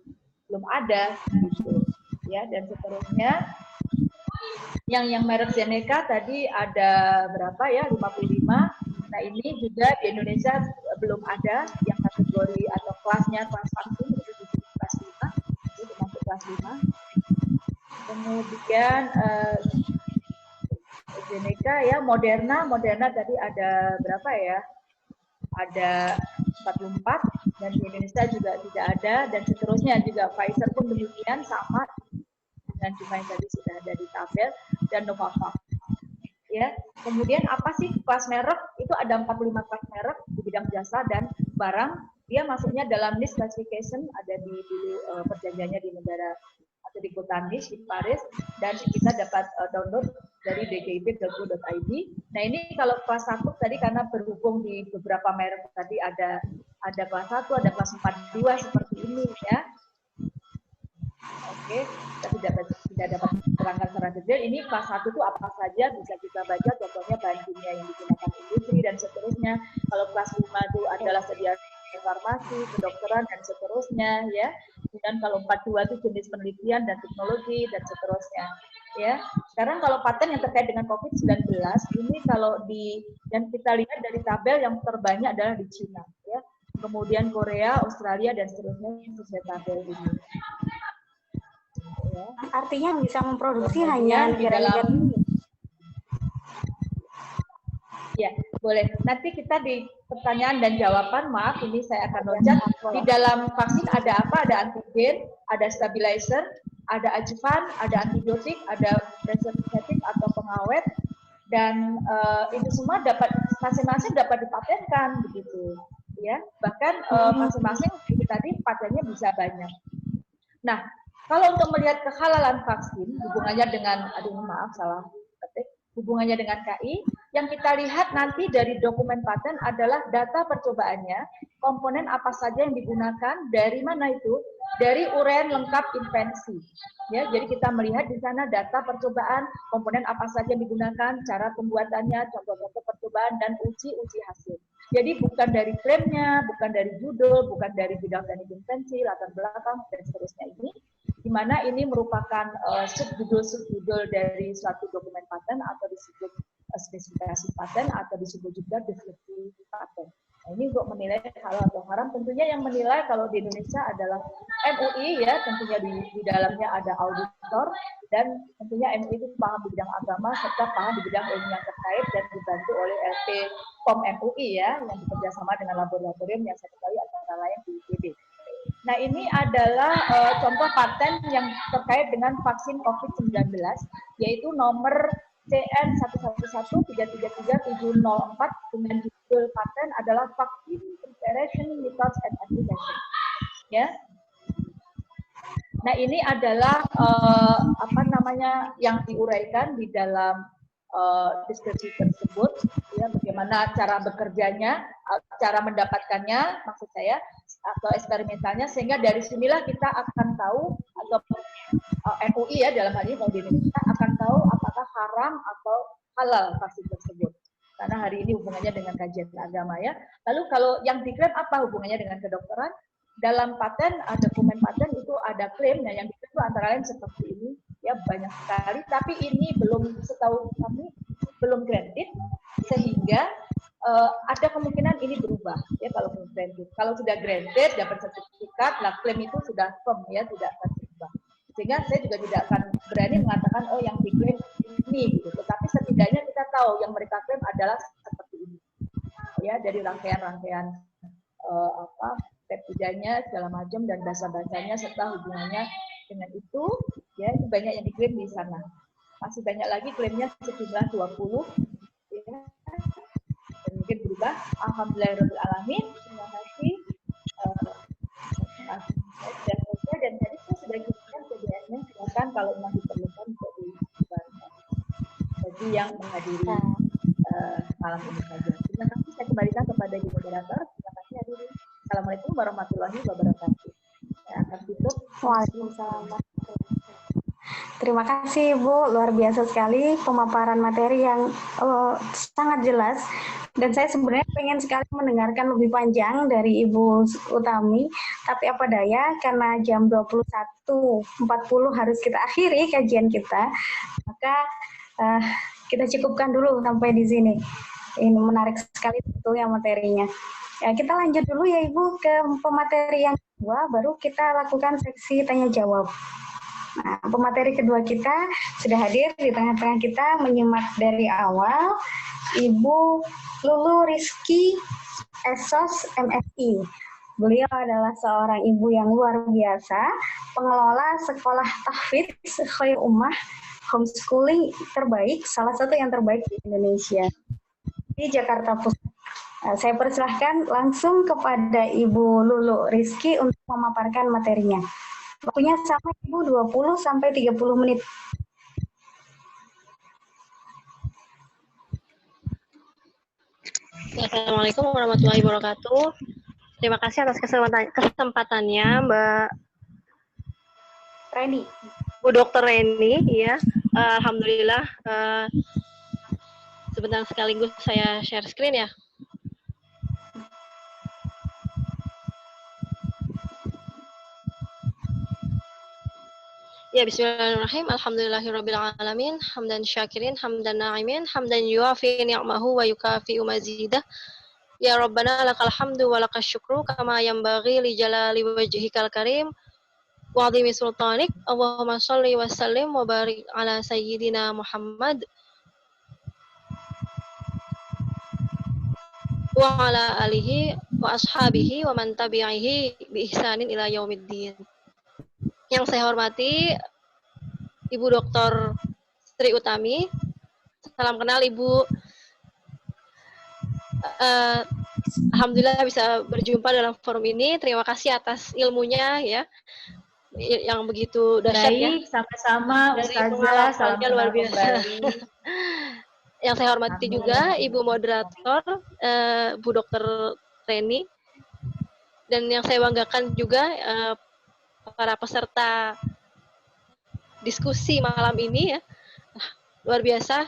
ada gitu ya, dan seterusnya. Yang merek Zeneca tadi ada berapa ya, 55. Nah, ini juga di Indonesia belum ada yang kategori atau kelasnya, kelas vaksin itu kelas 5, itu termasuk kelas 5. Kemudian Zeneca ya, Moderna tadi ada berapa ya? Ada 44, dan di Indonesia juga tidak ada, dan seterusnya juga. Pfizer pun demikian, sama dengan jumlah yang tadi sudah ada di tabel, dan Novavax. Ya, kemudian apa sih kelas merek? Itu ada 45 kelas merek di bidang jasa dan barang. Dia masuknya dalam NIS classification, ada di dulu perjanjiannya di negara atau di kota Nice di Paris, dan kita dapat download dari dgib.go.id. Nah, ini kalau kelas 1 tadi karena berhubung di beberapa merek tadi ada kelas 1, ada kelas 42 seperti ini ya. Oke, kita tidak dapat terangkan secara detail. Ini kelas 1 itu apa saja bisa kita baca, contohnya bahan kimia yang digunakan industri dan seterusnya. Kalau kelas 5 itu adalah sedia farmasi, kedokteran dan seterusnya ya. Dan kalau 42 itu jenis penelitian dan teknologi dan seterusnya ya. Sekarang kalau paten yang terkait dengan COVID-19 ini kalau dan kita lihat dari tabel yang terbanyak adalah di Cina ya. kemudian Korea, Australia, dan seterusnya sesuai tabel ini. Ya. Artinya yang bisa memproduksi Kemudian hanya di negara-negara dalam- ini. Ya, boleh. Nanti kita di pertanyaan dan jawaban, maaf, ini saya akan loncat. Di dalam vaksin ada apa? Ada antigen, ada stabilizer, ada adjuvan, ada antibiotik, ada preservatif atau pengawet, dan itu semua dapat masing-masing dapat dipatenkan begitu, ya. Bahkan masing-masing itu tadi patennya bisa banyak. Nah, kalau untuk melihat kehalalan vaksin, hubungannya dengan, maaf salah ketik, hubungannya dengan KI, yang kita lihat nanti dari dokumen paten adalah data percobaannya, komponen apa saja yang digunakan, dari mana itu, dari urean lengkap invensi. Ya, jadi kita melihat di sana data percobaan, komponen apa saja yang digunakan, cara pembuatannya, contoh-contoh percobaan, dan uji hasil. Jadi bukan dari klaimnya, bukan dari judul, bukan dari bidang teknik invensi, latar belakang, dan seterusnya ini, di mana ini merupakan subjudul dari suatu dokumen paten atau disebut spesifikasi paten atau disebut juga deskripsi paten. Nah, ini untuk menilai halal atau haram, tentunya yang menilai kalau di Indonesia adalah MUI, ya, tentunya di dalamnya ada auditor, dan tentunya MUI itu paham di bidang agama serta paham di bidang ilmu yang terkait, dan dibantu oleh LP POM MUI, ya, yang bekerjasama dengan laboratorium yang saya ketahui antara lain di IPB. Nah, ini adalah contoh paten yang terkait dengan vaksin COVID-19, yaitu nomor CN 111333704 dengan judul paten adalah Vaccine Preparation Methods and Application. Ya. Nah, ini adalah yang diuraikan di dalam deskripsi tersebut, ya, bagaimana cara bekerjanya, cara mendapatkannya, maksud saya, atau eksperimentalnya, sehingga dari sinilah kita akan tahu, atau MUI, ya, dalam hal ini kalau di Indonesia akan tahu apakah haram atau halal vaksin tersebut. Karena hari ini hubungannya dengan kajian agama, ya. Lalu kalau yang diklaim apa hubungannya dengan kedokteran? Dalam paten, dokumen paten itu ada klaim, nah yang diklaim itu antara lain seperti ini, ya, banyak sekali, tapi ini belum, setahu kami, belum granted, sehingga ada kemungkinan ini berubah, ya, kalau belum granted. Kalau sudah granted, dapat sertifikat, nah klaim itu sudah firm, ya, tidak akan berubah. Sehingga saya juga tidak akan berani mengatakan, oh, yang diklaim ini, gitu. Tetapi setidaknya kita tahu yang mereka klaim adalah seperti ini, ya, dari rangkaian-rangkaian peptidanya segala macam dan bahasa-bahasanya serta hubungannya dengan itu, ya, itu banyak yang diklaim di sana. Masih banyak lagi klaimnya sejumlah 20, ya, dan mungkin berubah. Alhamdulillahirabbil alamin. Terima kasih. Dan tadi saya sudah kirimkan PDN-nya, silakan kalau memang diperlukan untuk disebarkan bagi yang menghadiri malam ini saja. Terima kasih, saya kembalikan kepada Ibu Moderator. Terima kasih hadirin. Assalamualaikum warahmatullahi wabarakatuh. Saya akan tutup. Waalaikumsalam. Terima kasih Ibu, luar biasa sekali pemaparan materi yang sangat jelas. Dan saya sebenarnya pengen sekali mendengarkan lebih panjang dari Ibu Utami, tapi apa daya karena jam 21.40 harus kita akhiri kajian kita, maka kita cukupkan dulu sampai di sini. Ini menarik sekali sebetulnya materinya. Ya, kita lanjut dulu ya Ibu ke pemateri yang kedua, baru kita lakukan seksi tanya jawab. Nah, pemateri kedua kita sudah hadir di tengah-tengah kita, menyimak dari awal, Ibu Lulu Rizky Esos MSI. Beliau adalah seorang ibu yang luar biasa, pengelola sekolah tahfidz Khair Ummah homeschooling terbaik, salah satu yang terbaik di Indonesia, di Jakarta Pusat. Saya persilahkan langsung kepada Ibu Lulu Rizky untuk memaparkan materinya. Waktunya sama Ibu 20 sampai 30 menit. Assalamualaikum warahmatullahi wabarakatuh. Terima kasih atas kesempatannya Mbak Reni. Bu Dr. Reni, ya. Alhamdulillah. Sebentar sekaligus saya share screen ya. Ya, bismillahirrahmanirrahim. Alhamdulillahirabbil alamin. Hamdan syakirin, hamdan na'imin, hamdan yuafi ni'mahu wa yukafi'u mazidah. Ya Rabbana lakal hamdu wa lakal syukru kama yanbaghi li jalali wajhikal karim wa 'azimi sultanik. Allahumma shalli wa sallim wa barik ala sayyidina Muhammad wa ala alihi wa ashabihi wa man tabi'ihi bi ihsanin ila yaumiddin. Yang saya hormati Ibu Dr. Sri Utami. Salam kenal Ibu. Alhamdulillah bisa berjumpa dalam forum ini. Terima kasih atas ilmunya ya, yang begitu dahsyat ya. Baik, sama-sama Dari Ustazah, salam pengalamannya luar kenal biasa. kembali. Yang saya hormati Amin. juga Ibu Moderator, Bu Dr. Reni, dan yang saya banggakan juga para peserta diskusi malam ini ya. Luar biasa.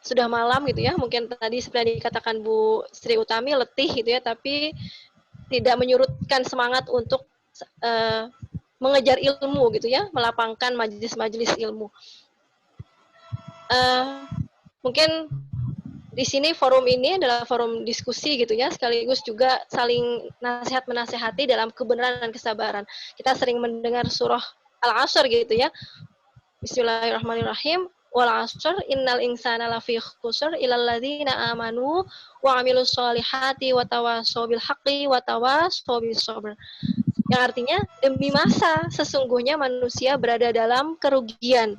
Sudah malam gitu ya, mungkin tadi seperti yang dikatakan Bu Sri Utami letih gitu ya, tapi tidak menyurutkan semangat untuk mengejar ilmu gitu ya, melapangkan majelis-majelis ilmu. Mungkin di sini forum ini adalah forum diskusi gitu ya, sekaligus juga saling nasihat menasehati dalam kebenaran dan kesabaran. Kita sering mendengar surah Al-Asr gitu ya. Bismillahirrahmanirrahim. Wal 'asr innal insana lafi khusr illal ladzina amanu wa 'amilus sholihati wa tawassaw bil haqqi wa tawassaw bis sabr. Yang artinya demi masa sesungguhnya manusia berada dalam kerugian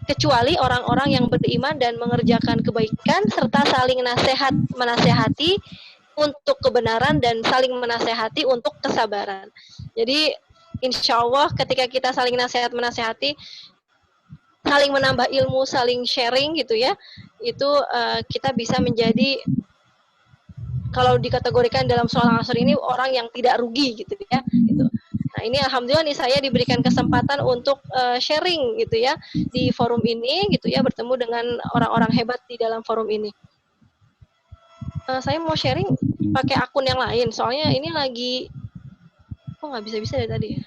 kecuali orang-orang yang beriman dan mengerjakan kebaikan serta saling menasehati untuk kebenaran dan saling menasehati untuk kesabaran. Jadi insya Allah ketika kita saling menasehati, saling menambah ilmu, saling sharing gitu ya, itu kita bisa menjadi, kalau dikategorikan dalam soal Al-Asr ini, orang yang tidak rugi gitu ya. Gitu. Nah ini alhamdulillah nih saya diberikan kesempatan untuk sharing gitu ya di forum ini gitu ya, bertemu dengan orang-orang hebat di dalam forum ini. Saya mau sharing pakai akun yang lain, soalnya ini lagi kok nggak bisa-bisa dari tadi ya.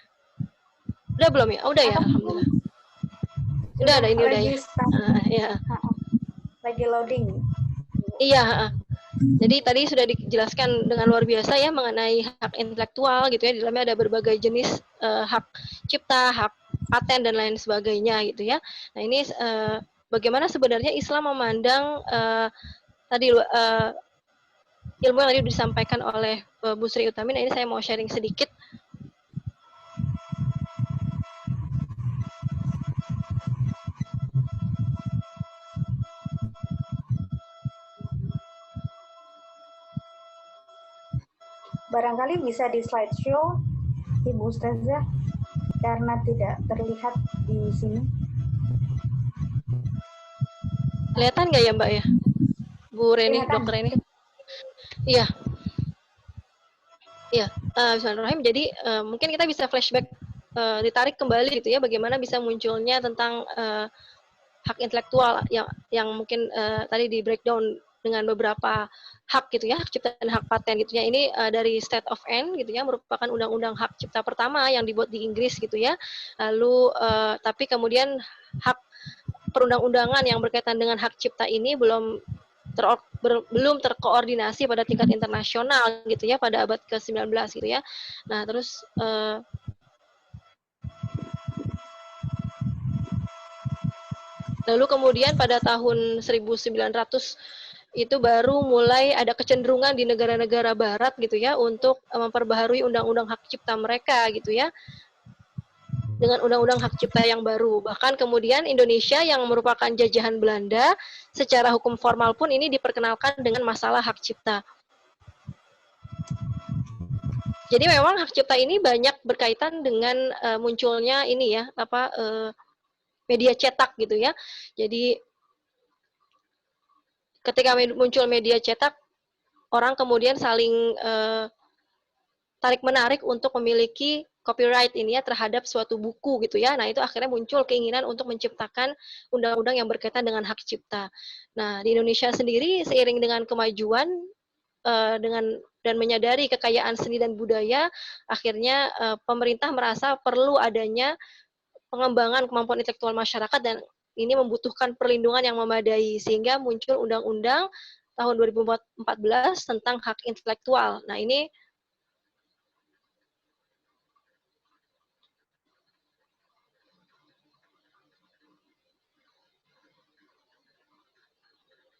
Udah belum ya? Udah ya, alhamdulillah. Udah ada, ini udah ya. Ya. Lagi loading. Iya. Jadi tadi sudah dijelaskan dengan luar biasa ya mengenai hak intelektual gitu ya. Di dalamnya ada berbagai jenis hak cipta, hak paten dan lain sebagainya gitu ya. Nah ini bagaimana sebenarnya Islam memandang tadi ilmu yang tadi disampaikan oleh Bu Sri Utami. Nah ini saya mau sharing sedikit. Barangkali bisa di slideshow, Ibu Ustazah, karena tidak terlihat di sini. Kelihatan nggak ya Mbak ya? Bu Reni, Dokter Reni? Iya. Iya, Bismillahirrahmanirrahim. Jadi mungkin kita bisa flashback, ditarik kembali gitu ya, bagaimana bisa munculnya tentang hak intelektual yang mungkin tadi di breakdown dengan beberapa hak gitu ya, hak cipta dan hak paten gitu ya. Ini dari State of N gitu ya, merupakan undang-undang hak cipta pertama yang dibuat di Inggris gitu ya. Lalu tapi kemudian hak perundang-undangan yang berkaitan dengan hak cipta ini belum terkoordinasi pada tingkat internasional gitu ya pada abad ke-19 gitu ya. Nah, terus lalu kemudian pada tahun 1900 itu baru mulai ada kecenderungan di negara-negara barat gitu ya untuk memperbaharui undang-undang hak cipta mereka gitu ya, dengan undang-undang hak cipta yang baru. Bahkan kemudian Indonesia yang merupakan jajahan Belanda, secara hukum formal pun ini diperkenalkan dengan masalah hak cipta. Jadi memang hak cipta ini banyak berkaitan dengan munculnya ini ya, media cetak gitu ya. Jadi ketika muncul media cetak, orang kemudian saling tarik-menarik untuk memiliki copyright ini ya terhadap suatu buku gitu ya. Nah, itu akhirnya muncul keinginan untuk menciptakan undang-undang yang berkaitan dengan hak cipta. Nah, di Indonesia sendiri seiring dengan kemajuan dan menyadari kekayaan seni dan budaya, akhirnya pemerintah merasa perlu adanya pengembangan kemampuan intelektual masyarakat dan ini membutuhkan perlindungan yang memadai, sehingga muncul Undang-Undang tahun 2014 tentang hak intelektual. Nah, ini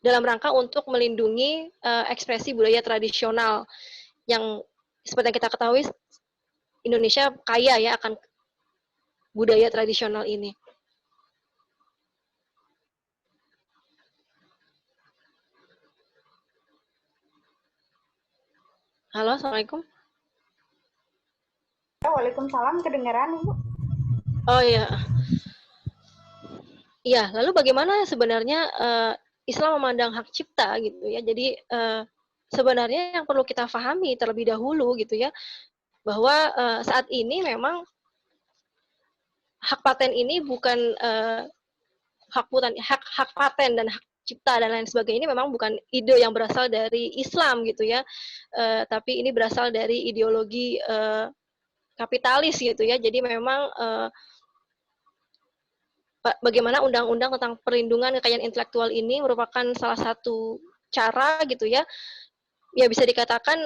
dalam rangka untuk melindungi ekspresi budaya tradisional yang seperti yang kita ketahui Indonesia kaya ya akan budaya tradisional ini. Halo, Assalamualaikum. Waalaikumsalam, kedengaran Ibu? Oh iya. Iya, lalu bagaimana sebenarnya Islam memandang hak cipta gitu ya. Jadi sebenarnya yang perlu kita pahami terlebih dahulu gitu ya, bahwa saat ini memang hak paten ini bukan hak paten dan hak cipta dan lain sebagainya ini memang bukan ide yang berasal dari Islam gitu ya, tapi ini berasal dari ideologi kapitalis gitu ya. Jadi memang bagaimana undang-undang tentang perlindungan kekayaan intelektual ini merupakan salah satu cara gitu ya, ya bisa dikatakan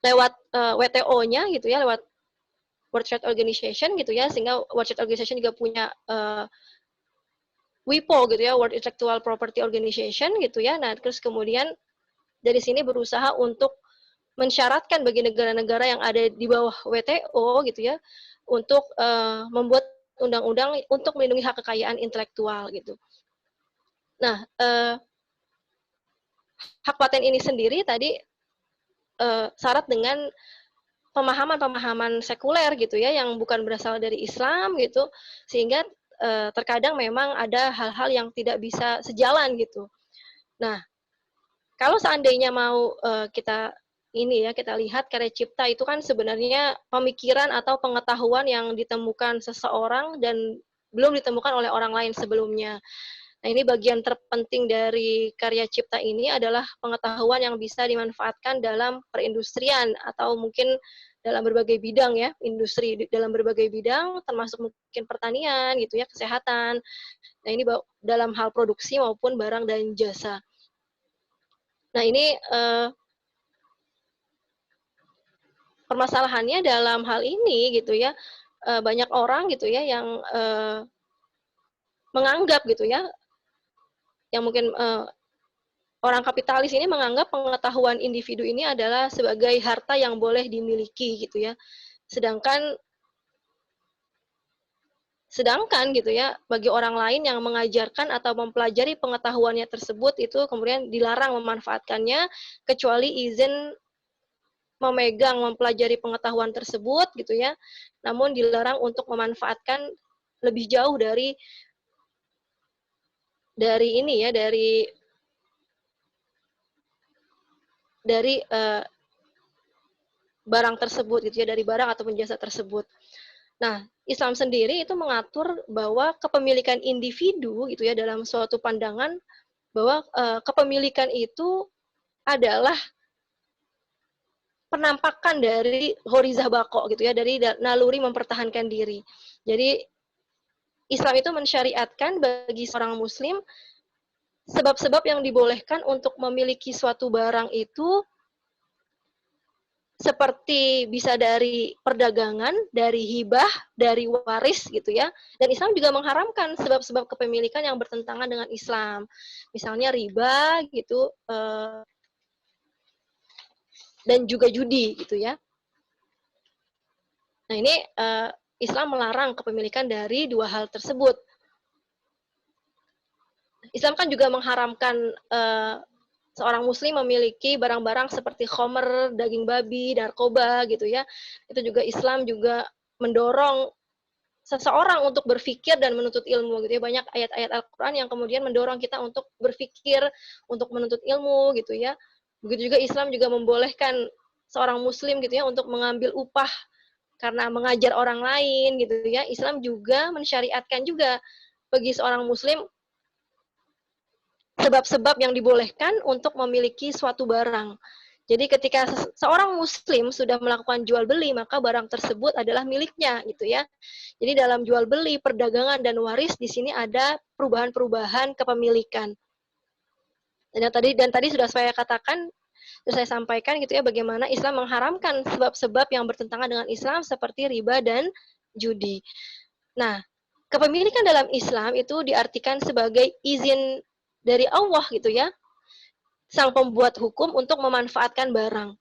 lewat WTO-nya gitu ya, lewat World Trade Organization gitu ya, sehingga World Trade Organization juga punya WIPO gitu ya, World Intellectual Property Organization gitu ya. Nah, terus kemudian dari sini berusaha untuk mensyaratkan bagi negara-negara yang ada di bawah WTO gitu ya, untuk membuat undang-undang untuk melindungi hak kekayaan intelektual gitu. Nah, hak paten ini sendiri tadi syarat dengan pemahaman-pemahaman sekuler gitu ya, yang bukan berasal dari Islam gitu, sehingga terkadang memang ada hal-hal yang tidak bisa sejalan gitu. Nah, kalau seandainya mau kita lihat karya cipta itu kan sebenarnya pemikiran atau pengetahuan yang ditemukan seseorang dan belum ditemukan oleh orang lain sebelumnya. Nah, ini bagian terpenting dari karya cipta ini adalah pengetahuan yang bisa dimanfaatkan dalam perindustrian atau mungkin dalam berbagai bidang ya, industri dalam berbagai bidang termasuk mungkin pertanian gitu ya, kesehatan. Nah, ini dalam hal produksi maupun barang dan jasa. Nah, ini permasalahannya dalam hal ini gitu ya, banyak orang gitu ya yang menganggap gitu ya, yang mungkin orang kapitalis ini menganggap pengetahuan individu ini adalah sebagai harta yang boleh dimiliki gitu ya. Sedangkan gitu ya, bagi orang lain yang mengajarkan atau mempelajari pengetahuannya tersebut itu kemudian dilarang memanfaatkannya kecuali izin memegang mempelajari pengetahuan tersebut gitu ya. Namun dilarang untuk memanfaatkan lebih jauh dari ini ya, dari barang tersebut gitu ya, dari barang atau jasa tersebut. Nah, Islam sendiri itu mengatur bahwa kepemilikan individu gitu ya, dalam suatu pandangan bahwa kepemilikan itu adalah penampakan dari horizah bako gitu ya, dari naluri mempertahankan diri. Jadi Islam itu mensyariatkan bagi seorang muslim sebab-sebab yang dibolehkan untuk memiliki suatu barang itu seperti bisa dari perdagangan, dari hibah, dari waris gitu ya. Dan Islam juga mengharamkan sebab-sebab kepemilikan yang bertentangan dengan Islam. Misalnya riba gitu, dan juga judi gitu ya. Nah, ini Islam melarang kepemilikan dari dua hal tersebut. Islam kan juga mengharamkan seorang muslim memiliki barang-barang seperti khomer, daging babi, narkoba gitu ya. Itu juga Islam juga mendorong seseorang untuk berpikir dan menuntut ilmu gitu ya. Banyak ayat-ayat Al-Qur'an yang kemudian mendorong kita untuk berpikir, untuk menuntut ilmu gitu ya. Begitu juga Islam juga membolehkan seorang muslim gitu ya untuk mengambil upah karena mengajar orang lain gitu ya. Islam juga mensyariatkan juga bagi seorang muslim sebab-sebab yang dibolehkan untuk memiliki suatu barang. Jadi ketika seorang muslim sudah melakukan jual beli, maka barang tersebut adalah miliknya gitu ya. Jadi dalam jual beli, perdagangan dan waris di sini ada perubahan-perubahan kepemilikan. Dan tadi sudah saya katakan, sudah saya sampaikan gitu ya, bagaimana Islam mengharamkan sebab-sebab yang bertentangan dengan Islam seperti riba dan judi. Nah, kepemilikan dalam Islam itu diartikan sebagai izin dari Allah gitu ya, sang pembuat hukum untuk memanfaatkan barang.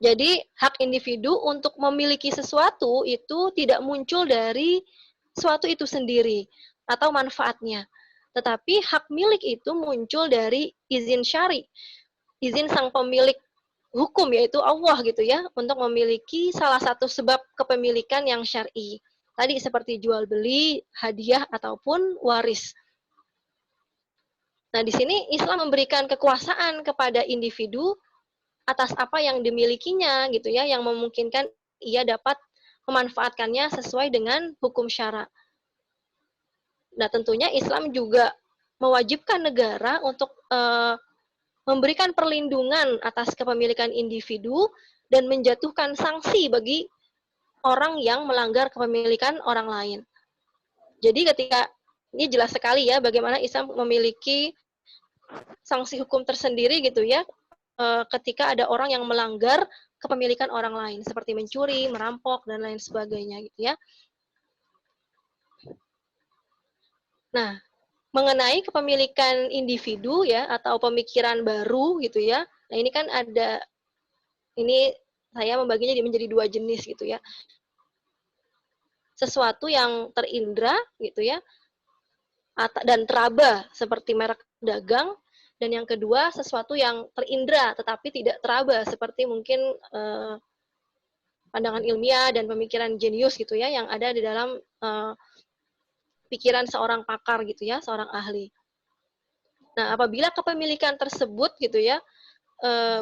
Jadi hak individu untuk memiliki sesuatu itu tidak muncul dari suatu itu sendiri atau manfaatnya. Tetapi hak milik itu muncul dari izin syari, izin sang pemilik hukum yaitu Allah gitu ya, untuk memiliki salah satu sebab kepemilikan yang syar'i. Tadi seperti jual beli, hadiah ataupun waris. Nah, di sini Islam memberikan kekuasaan kepada individu atas apa yang dimilikinya gitu ya, yang memungkinkan ia dapat memanfaatkannya sesuai dengan hukum syara. Nah, tentunya Islam juga mewajibkan negara untuk memberikan perlindungan atas kepemilikan individu dan menjatuhkan sanksi bagi orang yang melanggar kepemilikan orang lain. Jadi ketika ini jelas sekali ya bagaimana Islam memiliki sanksi hukum tersendiri gitu ya, ketika ada orang yang melanggar kepemilikan orang lain seperti mencuri, merampok dan lain sebagainya gitu ya. Nah, mengenai kepemilikan individu ya atau pemikiran baru gitu ya. Nah, ini kan ada, ini saya membaginya menjadi dua jenis gitu ya. Sesuatu yang terindra gitu ya, dan teraba seperti merek dagang, dan yang kedua sesuatu yang terindra tetapi tidak teraba seperti mungkin pandangan ilmiah dan pemikiran jenius gitu ya yang ada di dalam pikiran seorang pakar gitu ya, seorang ahli. Nah, apabila kepemilikan tersebut gitu ya,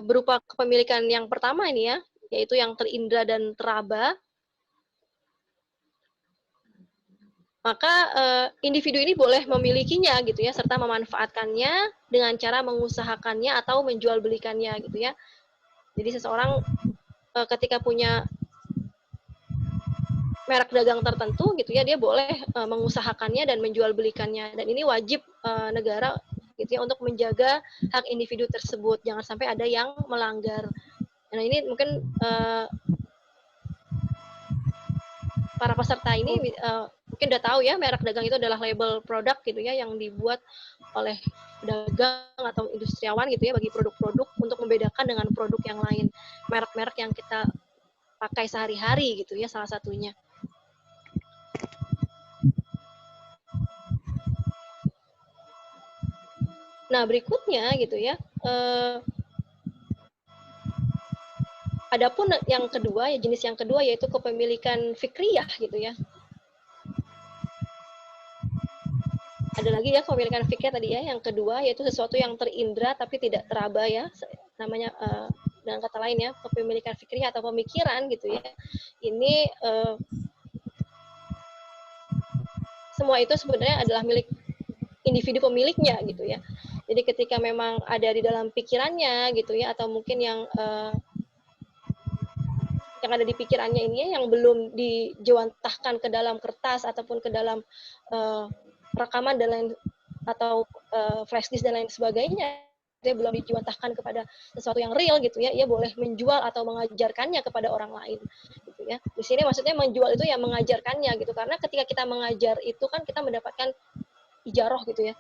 berupa kepemilikan yang pertama ini ya, yaitu yang terindra dan teraba, maka individu ini boleh memilikinya gitu ya, serta memanfaatkannya dengan cara mengusahakannya atau menjual belikannya gitu ya. Jadi seseorang ketika punya merek dagang tertentu gitu ya, dia boleh mengusahakannya dan menjual belikannya, dan ini wajib negara gitu ya untuk menjaga hak individu tersebut, jangan sampai ada yang melanggar. Nah, ini mungkin para peserta ini mungkin udah tahu ya, merek dagang itu adalah label produk gitu ya yang dibuat oleh pedagang atau industriawan gitu ya bagi produk-produk untuk membedakan dengan produk yang lain, merek-merek yang kita pakai sehari-hari gitu ya, salah satunya. Nah, berikutnya gitu ya, adapun yang kedua ya, jenis yang kedua yaitu kepemilikan fikriyah gitu ya. Ada lagi ya kepemilikan fikriyah tadi ya, yang kedua yaitu sesuatu yang terindra tapi tidak teraba ya, namanya dengan kata lain ya, kepemilikan fikriyah atau pemikiran gitu ya. Ini semua itu sebenarnya adalah milik individu pemiliknya gitu ya. Jadi ketika memang ada di dalam pikirannya gitu ya, atau mungkin yang ada di pikirannya ini yang belum dijewantahkan ke dalam kertas ataupun ke dalam rekaman dan lain, atau flash disk dan lain sebagainya, dia belum dijewantahkan kepada sesuatu yang real gitu ya, ia boleh menjual atau mengajarkannya kepada orang lain gitu ya. Di sini maksudnya menjual itu ya mengajarkannya gitu, karena ketika kita mengajar itu kan kita mendapatkan ijarah gitu ya,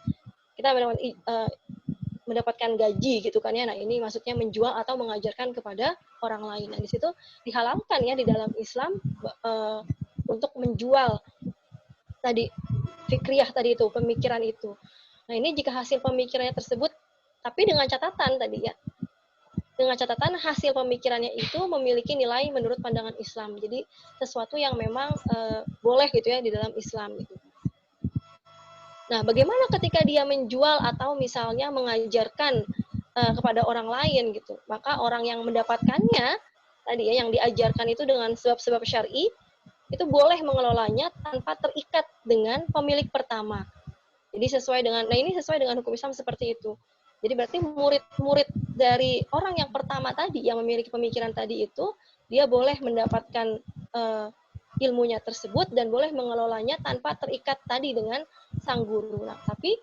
kita mendapatkan gaji gitu kan ya. Nah, ini maksudnya menjual atau mengajarkan kepada orang lain. Nah, di situ dihalalkan ya di dalam Islam untuk menjual tadi fikriyah tadi itu, pemikiran itu. Nah, ini jika hasil pemikirannya tersebut, tapi dengan catatan tadi ya, dengan catatan hasil pemikirannya itu memiliki nilai menurut pandangan Islam. Jadi sesuatu yang memang boleh gitu ya di dalam Islam gitu. Nah, bagaimana ketika dia menjual atau misalnya mengajarkan kepada orang lain gitu? Maka orang yang mendapatkannya tadi ya, yang diajarkan itu dengan sebab-sebab syar'i, itu boleh mengelolanya tanpa terikat dengan pemilik pertama. Jadi sesuai dengan, nah ini sesuai dengan hukum Islam seperti itu. Jadi berarti murid-murid dari orang yang pertama tadi yang memiliki pemikiran tadi itu, dia boleh mendapatkan ilmunya tersebut dan boleh mengelolanya tanpa terikat tadi dengan sang guru. Nah, tapi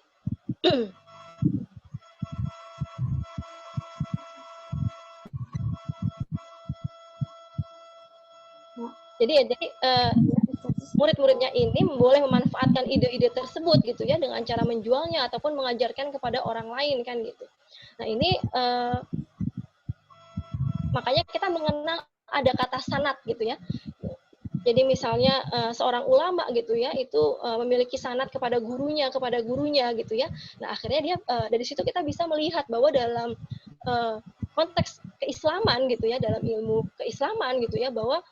Jadi murid-muridnya ini boleh memanfaatkan ide-ide tersebut gitu ya dengan cara menjualnya ataupun mengajarkan kepada orang lain kan gitu. Nah ini makanya kita mengenal ada kata sanad gitu ya. Jadi misalnya seorang ulama gitu ya itu memiliki sanad kepada gurunya gitu ya. Nah akhirnya dia dari situ kita bisa melihat bahwa dalam konteks keislaman gitu ya, dalam ilmu keislaman gitu ya, bahwa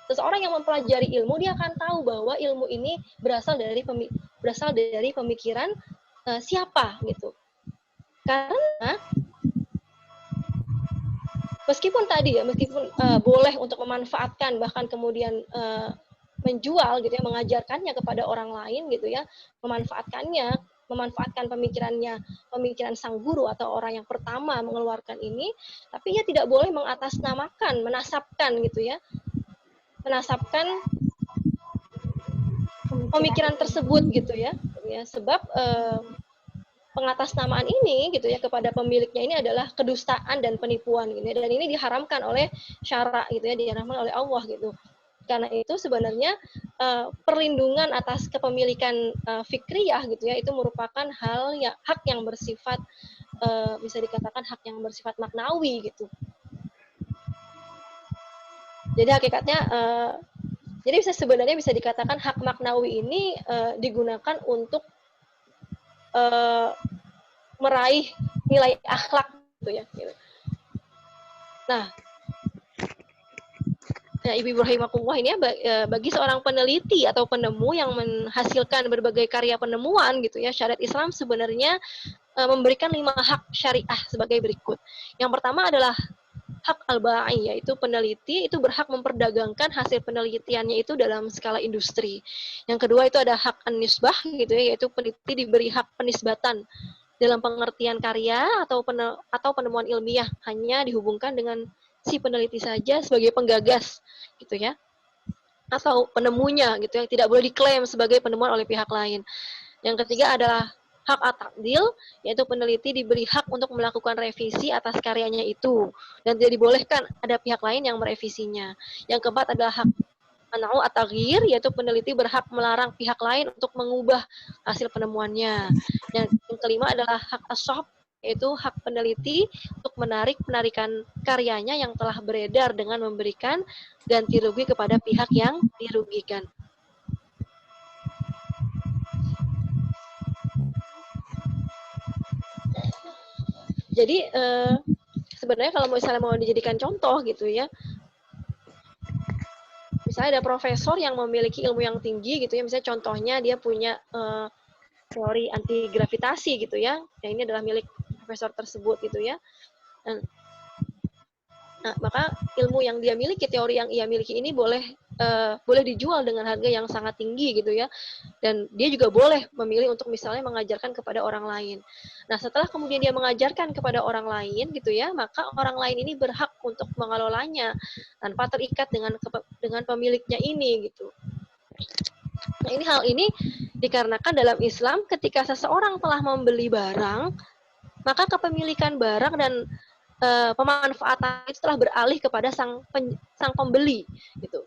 seseorang yang mempelajari ilmu dia akan tahu bahwa ilmu ini berasal dari pemikiran siapa gitu. Karena meskipun boleh untuk memanfaatkan bahkan kemudian menjual gitu ya, mengajarkannya kepada orang lain gitu ya, memanfaatkan pemikiran sang guru atau orang yang pertama mengeluarkan ini, tapi ia tidak boleh mengatasnamakan, menasabkan pemikiran tersebut gitu ya, sebab pengatasnamaan ini gitu ya kepada pemiliknya ini adalah kedustaan dan penipuan gitu ya, dan ini diharamkan oleh syara gitu ya, diharamkan oleh Allah gitu. Karena itu sebenarnya perlindungan atas kepemilikan fikriyah gitu ya itu merupakan hak yang bersifat bisa dikatakan hak yang bersifat maknawi gitu. Jadi hakikatnya jadi sebenarnya bisa dikatakan hak maknawi ini digunakan untuk meraih nilai akhlak gitu ya. Nah, Ibu Rahimakumullah ini bagi seorang peneliti atau penemu yang menghasilkan berbagai karya penemuan gitu ya, syariat Islam sebenarnya memberikan 5 hak syariah sebagai berikut. Yang pertama adalah hak al-ba'i, yaitu peneliti itu berhak memperdagangkan hasil penelitiannya itu dalam skala industri. Yang kedua itu ada hak an-nisbah gitu ya, yaitu peneliti diberi hak penisbatan dalam pengertian karya atau penemuan ilmiah hanya dihubungkan dengan si peneliti saja sebagai penggagas gitu ya, atau penemunya gitu yang tidak boleh diklaim sebagai penemuan oleh pihak lain. Yang ketiga adalah hak at-ta'dil, yaitu peneliti diberi hak untuk melakukan revisi atas karyanya itu dan tidak dibolehkan ada pihak lain yang merevisinya. Yang keempat adalah hak man'u at-taghyir, yaitu peneliti berhak melarang pihak lain untuk mengubah hasil penemuannya. Yang kelima adalah hak as-sahab, yaitu hak peneliti untuk penarikan karyanya yang telah beredar dengan memberikan ganti rugi kepada pihak yang dirugikan. Jadi sebenarnya kalau misalnya mau dijadikan contoh gitu ya, misalnya ada profesor yang memiliki ilmu yang tinggi gitu ya, misalnya contohnya dia punya teori anti gravitasi gitu ya, yang ini adalah milik profesor tersebut gitu ya. Nah, maka ilmu yang dia miliki, teori yang ia miliki ini boleh dijual dengan harga yang sangat tinggi gitu ya, dan dia juga boleh memilih untuk misalnya mengajarkan kepada orang lain. Nah, setelah kemudian dia mengajarkan kepada orang lain gitu ya, maka orang lain ini berhak untuk mengelolanya tanpa terikat dengan pemiliknya ini gitu. Nah, hal ini dikarenakan dalam Islam ketika seseorang telah membeli barang, maka kepemilikan barang dan pemanfaatan itu telah beralih kepada sang pembeli gitu.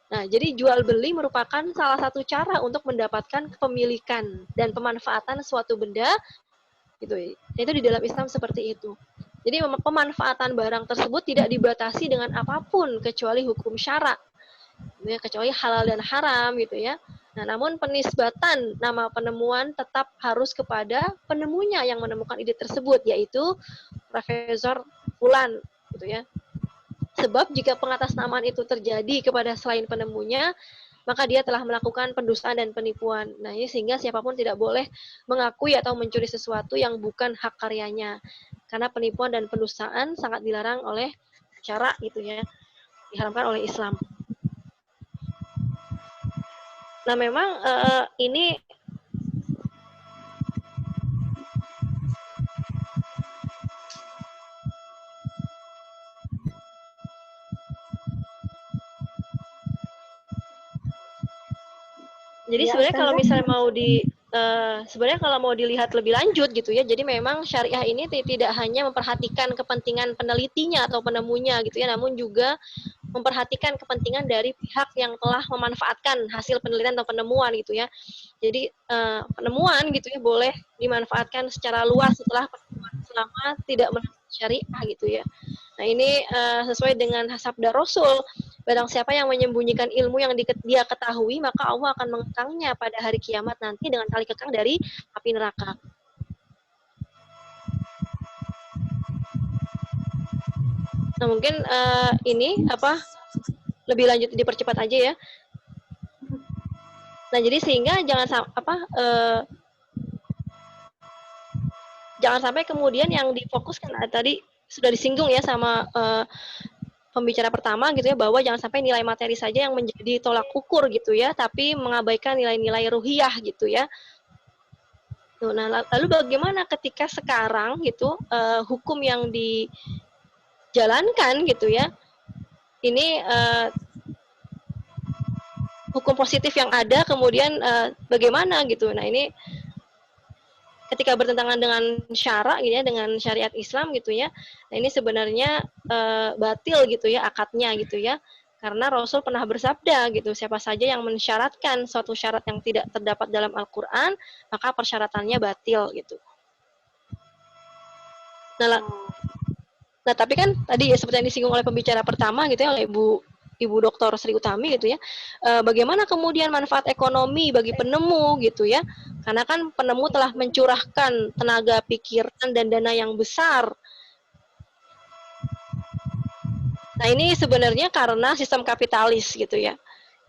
Nah, jadi jual beli merupakan salah satu cara untuk mendapatkan kepemilikan dan pemanfaatan suatu benda gitu. Itu di dalam Islam seperti itu. Jadi pemanfaatan barang tersebut tidak dibatasi dengan apapun kecuali hukum syara. Ya, kecuali halal dan haram gitu ya. Nah, namun penisbatan nama penemuan tetap harus kepada penemunya yang menemukan ide tersebut, yaitu Profesor Fulan gitu ya. Sebab jika pengatasnamaan itu terjadi kepada selain penemunya, maka dia telah melakukan pendustaan dan penipuan. Nah, ini sehingga siapapun tidak boleh mengakui atau mencuri sesuatu yang bukan hak karyanya. Karena penipuan dan pendustaan sangat dilarang oleh syara gitu ya. Diharamkan oleh Islam. Nah, memang ini jadi sebenarnya kalau misalnya mau dilihat lebih lanjut gitu ya, jadi memang syariah ini tidak hanya memperhatikan kepentingan penelitinya atau penemunya gitu ya, namun juga memperhatikan kepentingan dari pihak yang telah memanfaatkan hasil penelitian atau penemuan gitu ya. Jadi penemuan gitu ya boleh dimanfaatkan secara luas setelah penemuan selama tidak melanggar syariah gitu ya. Nah ini sesuai dengan sabda Rasul, barang siapa yang menyembunyikan ilmu yang dia ketahui, maka Allah akan mengekangnya pada hari kiamat nanti dengan tali kekang dari api neraka. Nah mungkin ini lebih lanjut dipercepat aja ya. Nah jadi sehingga jangan sampai kemudian yang difokuskan tadi sudah disinggung ya sama pembicara pertama gitu ya, bahwa jangan sampai nilai materi saja yang menjadi tolak ukur gitu ya, tapi mengabaikan nilai-nilai ruhiyah gitu ya. Nah lalu bagaimana ketika sekarang gitu hukum yang dijalankan gitu ya, ini hukum positif yang ada kemudian bagaimana gitu. Nah ini ketika bertentangan dengan syara gitu ya, dengan syariat Islam gitu ya, nah ini sebenarnya batil gitu ya akadnya gitu ya, karena Rasul pernah bersabda gitu, siapa saja yang mensyaratkan suatu syarat yang tidak terdapat dalam Al-Quran, maka persyaratannya batil gitu. Nah tapi kan tadi ya seperti yang disinggung oleh pembicara pertama gitu ya, oleh Ibu Dr. Sri Utami gitu ya, bagaimana kemudian manfaat ekonomi bagi penemu gitu ya, karena kan penemu telah mencurahkan tenaga pikiran dan dana yang besar. Nah ini sebenarnya karena sistem kapitalis gitu ya,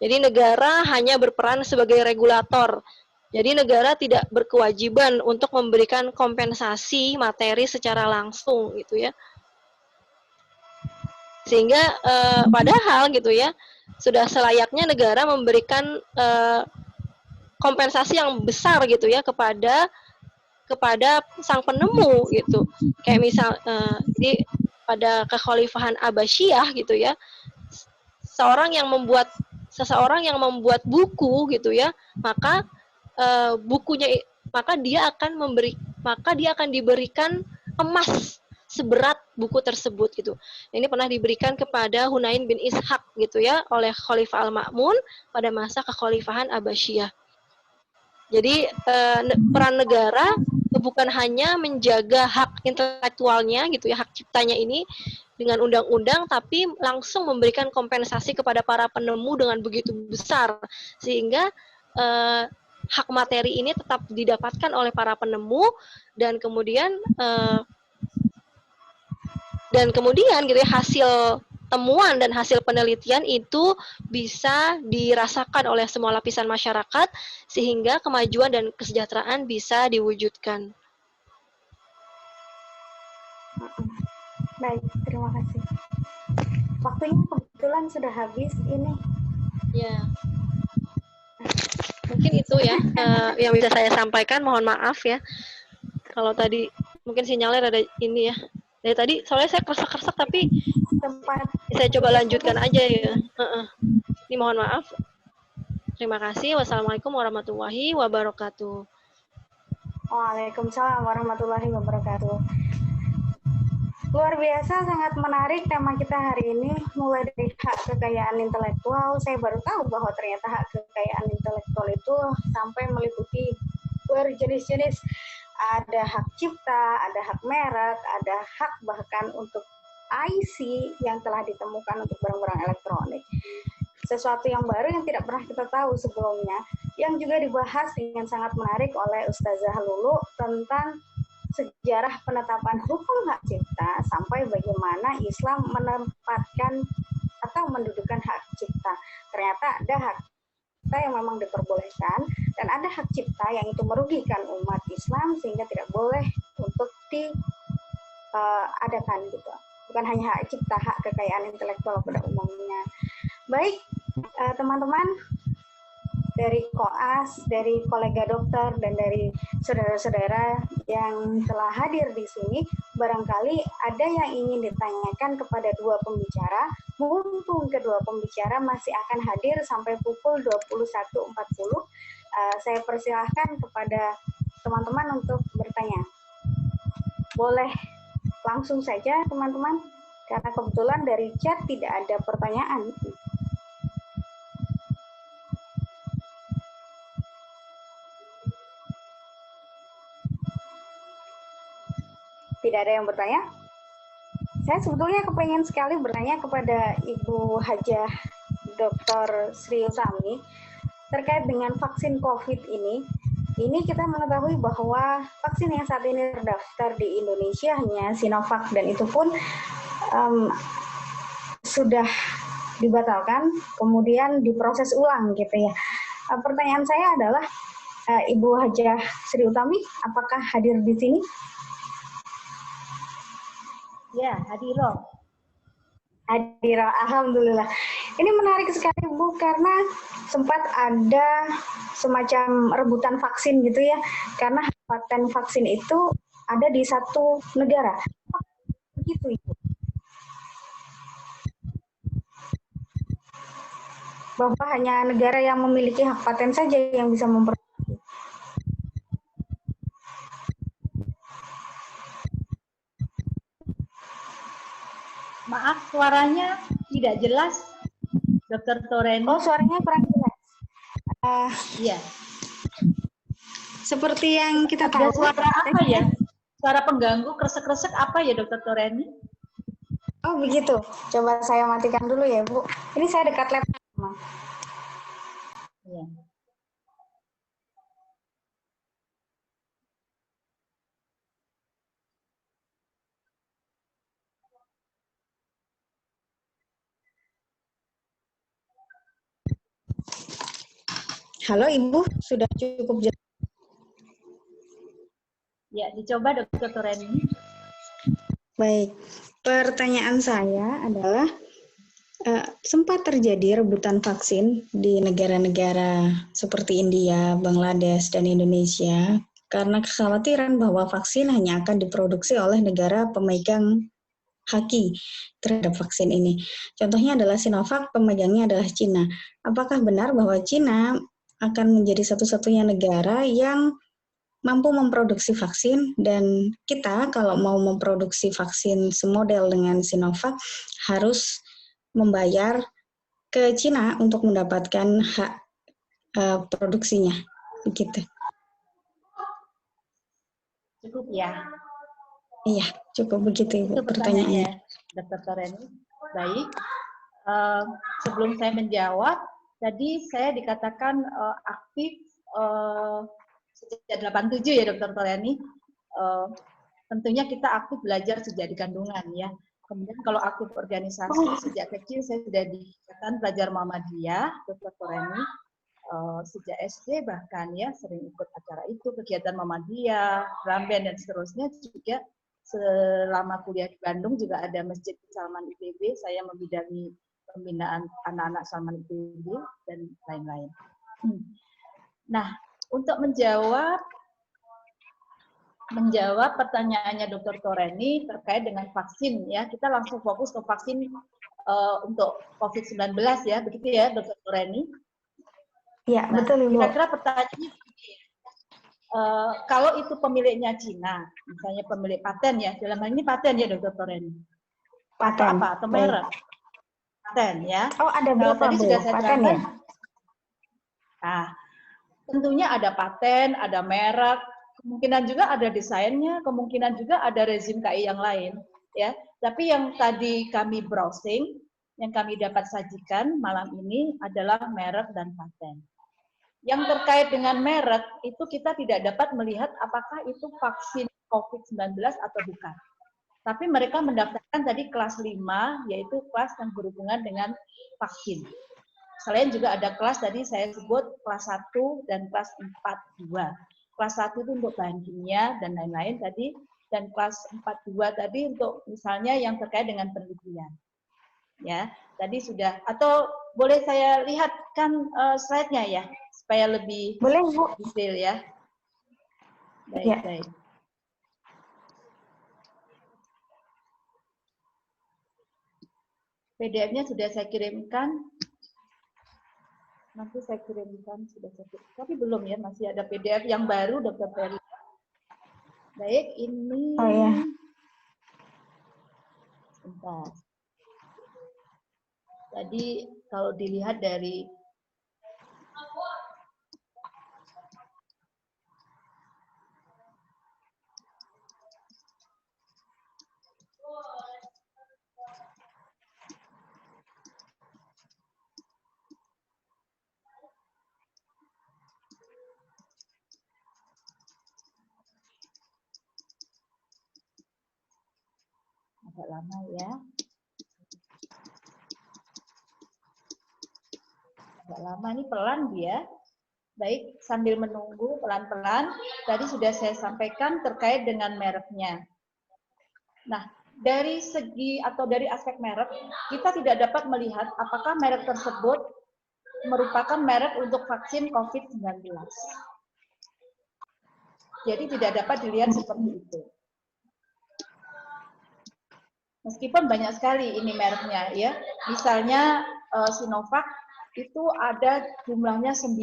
jadi negara hanya berperan sebagai regulator, jadi negara tidak berkewajiban untuk memberikan kompensasi materi secara langsung gitu ya. Sehingga padahal gitu ya, sudah selayaknya negara memberikan kompensasi yang besar gitu ya kepada sang penemu gitu. Kayak misal jadi pada kekhalifahan Abbasiyah gitu ya, seseorang yang membuat buku gitu ya, maka dia akan diberikan emas seberat buku tersebut gitu. Ini pernah diberikan kepada Hunain bin Ishaq gitu ya oleh Khalifah Al-Ma'mun pada masa kekhalifahan Abbasiyah. Jadi peran negara bukan hanya menjaga hak intelektualnya gitu ya, hak ciptanya ini dengan undang-undang, tapi langsung memberikan kompensasi kepada para penemu dengan begitu besar, sehingga hak materi ini tetap didapatkan oleh para penemu, dan kemudian gitu ya, hasil temuan dan hasil penelitian itu bisa dirasakan oleh semua lapisan masyarakat sehingga kemajuan dan kesejahteraan bisa diwujudkan. Baik, terima kasih. Waktunya kebetulan sudah habis ini. Ya. Mungkin itu ya yang bisa saya sampaikan, mohon maaf ya. Kalau tadi mungkin sinyalnya ada ini ya. Dari tadi soalnya saya kersak-kersak tapi saya coba lanjutkan aja ya. Ini mohon maaf. Terima kasih. Wassalamualaikum warahmatullahi wabarakatuh. Waalaikumsalam warahmatullahi wabarakatuh. Luar biasa, sangat menarik tema kita hari ini, mulai dari hak kekayaan intelektual. Saya baru tahu bahwa ternyata hak kekayaan intelektual itu sampai meliputi berjenis-jenis. Ada hak cipta, ada hak merek, ada hak bahkan untuk IC yang telah ditemukan untuk barang-barang elektronik. Sesuatu yang baru yang tidak pernah kita tahu sebelumnya, yang juga dibahas dengan sangat menarik oleh Ustazah Lulu tentang sejarah penetapan hukum hak cipta sampai bagaimana Islam menempatkan atau mendudukan hak cipta. Ternyata ada hak cipta yang memang diperbolehkan dan ada hak cipta yang itu merugikan umat Islam sehingga tidak boleh untuk diadakan gitu. Bukan hanya hak cipta, hak kekayaan intelektual pada umumnya. Baik, teman-teman dari koas, dari kolega dokter, dan dari saudara-saudara yang telah hadir di sini, barangkali ada yang ingin ditanyakan kepada dua pembicara, mumpung kedua pembicara masih akan hadir sampai pukul 21.40. Saya persilahkan kepada teman-teman untuk bertanya. Boleh langsung saja, teman-teman. Karena kebetulan dari chat tidak ada pertanyaan. Tidak ada yang bertanya? Saya sebetulnya kepengen sekali bertanya kepada Ibu Hajah Dr. Sri Utami terkait dengan vaksin COVID ini. Ini kita mengetahui bahwa vaksin yang saat ini terdaftar di Indonesia hanya Sinovac, dan itu pun sudah dibatalkan, kemudian diproses ulang gitu ya. Pertanyaan saya adalah, Ibu Hajah Sri Utami, apakah hadir di sini? Ya, hadiro. Hadir, alhamdulillah. Ini menarik sekali Bu, karena sempat ada semacam rebutan vaksin gitu ya, karena paten vaksin itu ada di satu negara. Begitu Ibu. Bahwa hanya negara yang memiliki hak paten saja yang bisa memproduksi. Maaf, suaranya tidak jelas, Dr. Toreni. Oh, suaranya kurang jelas. Iya. Seperti yang kita Ada tahu. suara apa ya? Suara pengganggu, kresek-kresek apa ya, Dr. Toreni? Oh, begitu. Coba saya matikan dulu ya, Bu. Ini saya dekat laptop. Iya. Halo Ibu, sudah cukup jelas? Ya, dicoba Dr. Toreni. Baik, pertanyaan saya adalah, sempat terjadi rebutan vaksin di negara-negara seperti India, Bangladesh, dan Indonesia karena kekhawatiran bahwa vaksin hanya akan diproduksi oleh negara pemegang haki terhadap vaksin ini. Contohnya adalah Sinovac, pemegangnya adalah Cina. Apakah benar bahwa Cina akan menjadi satu-satunya negara yang mampu memproduksi vaksin, dan kita kalau mau memproduksi vaksin semodel dengan Sinovac harus membayar ke Cina untuk mendapatkan hak produksinya, begitu. Cukup ya? Iya, cukup begitu Ibu Itu pertanyaannya. Dr. Toreni. Baik. Sebelum saya menjawab, tadi saya dikatakan aktif sejak 87 ya Dr. Toreni. Tentunya kita aktif belajar sejak di kandungan ya. Kemudian kalau aktif organisasi sejak kecil saya sudah di Ikatan Pelajar Muhammadiyah, Dr. Toreni. Sejak SD bahkan ya sering ikut acara itu, kegiatan Muhammadiyah, drum band dan seterusnya. Juga selama kuliah di Bandung juga ada Masjid Salman IPB, saya membidangi pembinaan anak-anak Salman IPB dan lain-lain. Nah, untuk menjawab pertanyaannya Dr. Toreni terkait dengan vaksin ya, kita langsung fokus ke vaksin untuk COVID-19 ya, begitu ya Dr. Toreni? Ya, Nah, betul Ibu. kira-kira pertanyaannya kalau itu pemiliknya Cina, misalnya pemilik paten ya, dalam hal ini paten ya Dr. Toreni? Paten. Apa? Atau merek? Paten ya. Oh, ada Kalau berapa tadi Bu? sudah saya Paten terangkan. ya? Nah, tentunya ada paten, ada merek, kemungkinan juga ada desainnya, kemungkinan juga ada rezim KI yang lain, ya. Tapi yang tadi kami browsing, yang kami dapat sajikan malam ini adalah merek dan paten. Yang terkait dengan merek itu kita tidak dapat melihat apakah itu vaksin COVID-19 atau bukan. Tapi mereka mendaftarkan tadi kelas 5, yaitu kelas yang berhubungan dengan vaksin. Selain juga ada kelas tadi saya sebut kelas 1 dan kelas 4-2. Kelas 1 itu untuk bahan kimia dan lain-lain tadi, dan kelas 4-2 tadi untuk misalnya yang terkait dengan penelitian. Ya, tadi sudah, atau boleh saya lihatkan slide-nya ya, supaya lebih Boleh Bu. detail ya. Baik, Ya. baik. PDF-nya sudah saya kirimkan. Nanti saya kirimkan, sudah saya kirimkan. Tapi belum ya, masih ada PDF yang baru, Dr. Ferry. Baik, ini. Oh ya. Bentar. Jadi kalau dilihat dari agak lama ya. Agak lama ini pelan dia. Baik, sambil menunggu pelan-pelan, tadi sudah saya sampaikan terkait dengan mereknya. Nah, dari segi atau dari aspek merek, kita tidak dapat melihat apakah merek tersebut merupakan merek untuk vaksin COVID-19. Jadi tidak dapat dilihat seperti itu. Meskipun banyak sekali ini mereknya ya. Misalnya Sinovac itu ada jumlahnya 9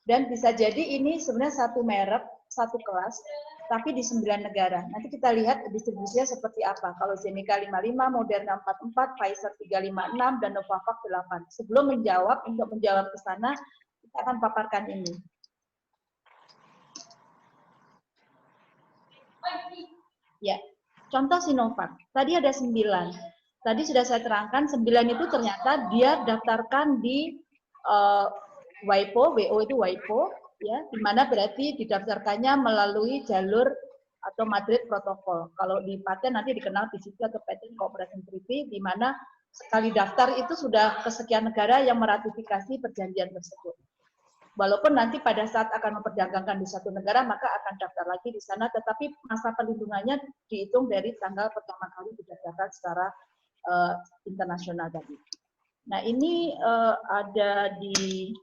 dan bisa jadi ini sebenarnya satu merek, satu kelas, tapi di 9 negara. Nanti kita lihat distribusinya seperti apa. Kalau Zeneca 55, Moderna 44, Pfizer 356 dan Novavax 8. Sebelum untuk menjawab ke sana, kita akan paparkan ini. Ya. Contoh Sinovac, tadi ada 9. Tadi sudah saya terangkan, 9 itu ternyata dia daftarkan di WIPO, WO itu WIPO, ya, di mana berarti didaftarkannya melalui jalur atau Madrid Protocol. Kalau di paten nanti dikenal PCT atau Patent Cooperation Treaty, di mana sekali daftar itu sudah kesekian negara yang meratifikasi perjanjian tersebut. Walaupun nanti pada saat akan memperdagangkan di satu negara, maka akan daftar lagi di sana, tetapi masa perlindungannya dihitung dari tanggal pertama kali didaftarkan secara internasional tadi. Nah, ini ada di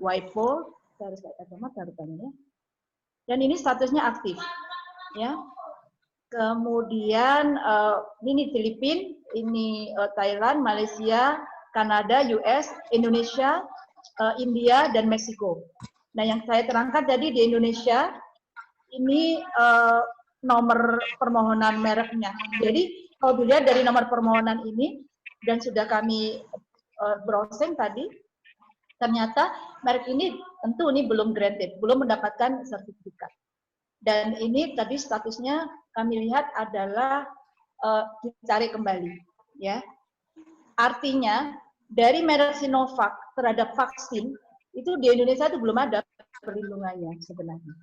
WIPO, saya harus pakai kacamata rupanya ya. Dan ini statusnya aktif, ya. Kemudian ini Filipina, ini Thailand, Malaysia, Kanada, US, Indonesia, India, dan Meksiko. Nah, yang saya terangkan tadi di Indonesia, ini nomor permohonan mereknya. Jadi, kalau dilihat dari nomor permohonan ini, dan sudah kami browsing tadi, ternyata merek ini tentu ini belum granted, belum mendapatkan sertifikat. Dan ini tadi statusnya kami lihat adalah dicari kembali. Ya. Artinya, dari merek Sinovac terhadap vaksin, itu di Indonesia itu belum ada perlindungannya sebenarnya.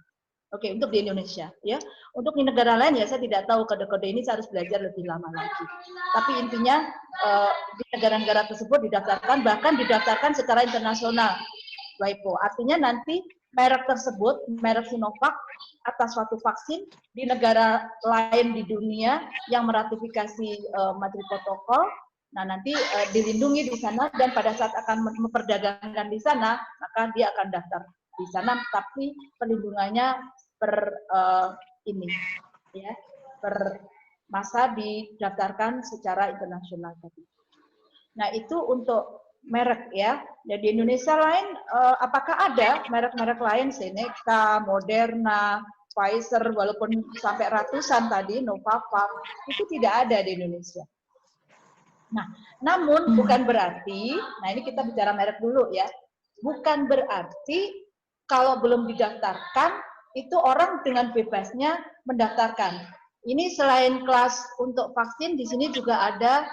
Oke, untuk di Indonesia. Ya. Untuk di negara lain, ya saya tidak tahu, kode-kode ini saya harus belajar lebih lama lagi. Tapi intinya, di negara-negara tersebut didaftarkan, bahkan didaftarkan secara internasional, WIPO. Artinya nanti merek tersebut, merek Sinovac, atas suatu vaksin di negara lain di dunia yang meratifikasi Madrid Protocol, nah nanti dilindungi di sana, dan pada saat akan memperdagangkan di sana, maka dia akan daftar di sana, tapi perlindungannya per masa didaftarkan secara internasional tadi. Nah, itu untuk merek ya. Jadi di Indonesia lain, apakah ada merek-merek lain, Zeneca, Moderna, Pfizer, walaupun sampai ratusan tadi, Novavax, itu tidak ada di Indonesia. Nah, namun bukan berarti, nah ini kita bicara merek dulu ya, bukan berarti kalau belum didaftarkan, itu orang dengan bebasnya mendaftarkan. Ini selain kelas untuk vaksin, di sini juga ada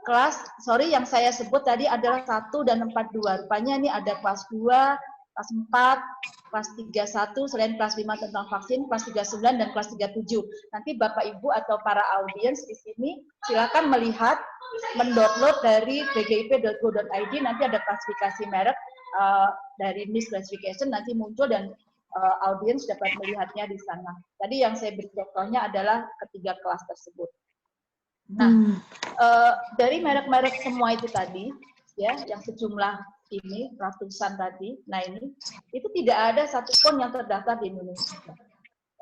kelas, yang saya sebut tadi adalah 1 dan 42. Rupanya ini ada kelas 2, kelas 4, kelas 31, selain kelas 5 tentang vaksin, kelas 39, dan kelas 37. Nanti Bapak Ibu atau para audiens di sini silakan melihat, mendownload dari bgip.go.id, nanti ada klasifikasi merek dari NIST classification, nanti muncul dan audiens dapat melihatnya di sana. Tadi yang saya beri contohnya adalah ketiga kelas tersebut. Nah, dari merek-merek semua itu tadi, ya, yang sejumlah ini ratusan tadi, nah ini itu tidak ada satupun yang terdaftar di Indonesia.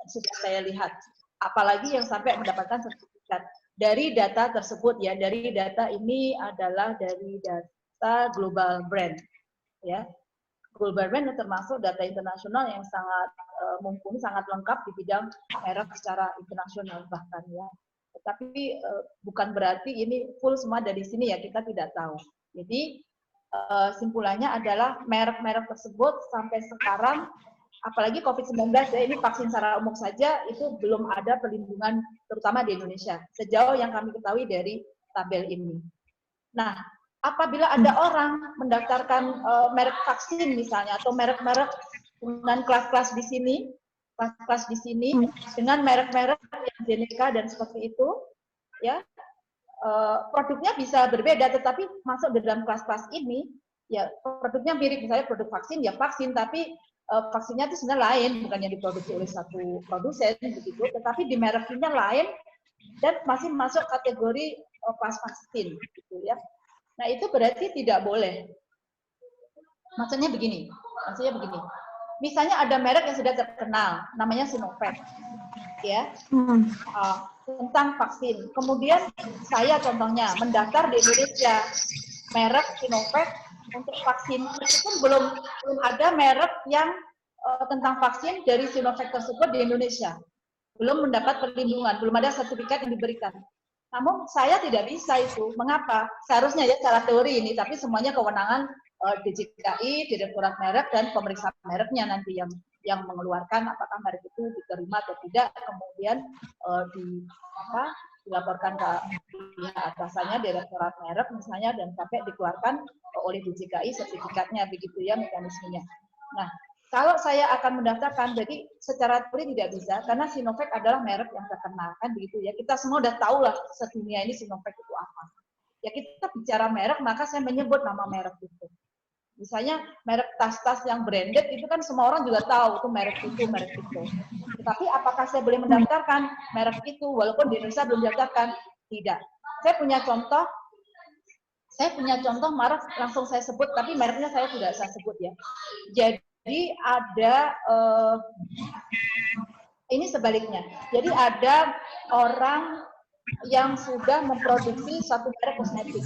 Sudah saya lihat, apalagi yang sampai mendapatkan sertifikat dari data tersebut ya. Dari data ini adalah dari data global brand, ya. Goldberg termasuk data internasional yang sangat mumpuni, sangat lengkap di bidang merek secara internasional bahkan ya. Tetapi bukan berarti ini full semua dari sini ya, kita tidak tahu. Jadi simpulannya adalah merek-merek tersebut sampai sekarang, apalagi COVID-19 ya, ini vaksin secara umum saja itu belum ada perlindungan, terutama di Indonesia, sejauh yang kami ketahui dari tabel ini. Nah, apabila ada orang mendaftarkan merek vaksin misalnya, atau merek-merek dengan kelas-kelas di sini, kelas-kelas di sini dengan merek-merek yang Jenica dan seperti itu, ya produknya bisa berbeda, tetapi masuk di dalam kelas-kelas ini, ya produknya mirip, misalnya produk vaksin ya vaksin, tapi vaksinnya itu sebenarnya lain, bukan yang diproduksi oleh satu produsen begitu, tetapi di mereknya lain dan masih masuk kategori kelas vaksin, gitu ya. Nah itu berarti tidak boleh. Maksudnya begini. Misalnya ada merek yang sudah terkenal, namanya Sinovac, ya, tentang vaksin. Kemudian saya contohnya mendaftar di Indonesia merek Sinovac untuk vaksin, meskipun belum ada merek yang tentang vaksin dari Sinovac tersebut di Indonesia, belum mendapat perlindungan, belum ada sertifikat yang diberikan. Namun saya tidak bisa itu. Mengapa? Seharusnya ya secara teori ini, tapi semuanya kewenangan DJKI, Direktorat Merek dan pemeriksa mereknya nanti yang mengeluarkan apakah merek itu diterima atau tidak, kemudian dilaporkan ke pihak atasannya, Direktorat Merek misalnya, dan sampai dikeluarkan oleh DJKI sertifikatnya, begitu ya mekanismenya. Nah, kalau saya akan mendaftarkan, jadi secara teori tidak bisa, karena Sinovac adalah merek yang terkenal, kan begitu ya. Kita semua udah tahu lah sedunia ini Sinovac itu apa. Ya kita bicara merek, maka saya menyebut nama merek itu. Misalnya merek tas-tas yang branded itu kan semua orang juga tahu itu merek itu, merek itu. Tetapi apakah saya boleh mendaftarkan merek itu walaupun di Indonesia belum didaftarkan? Tidak. Saya punya contoh merek langsung saya sebut, tapi mereknya saya tidak saya sebut ya. Jadi ada ini sebaliknya. Jadi ada orang yang sudah memproduksi satu merek kosmetik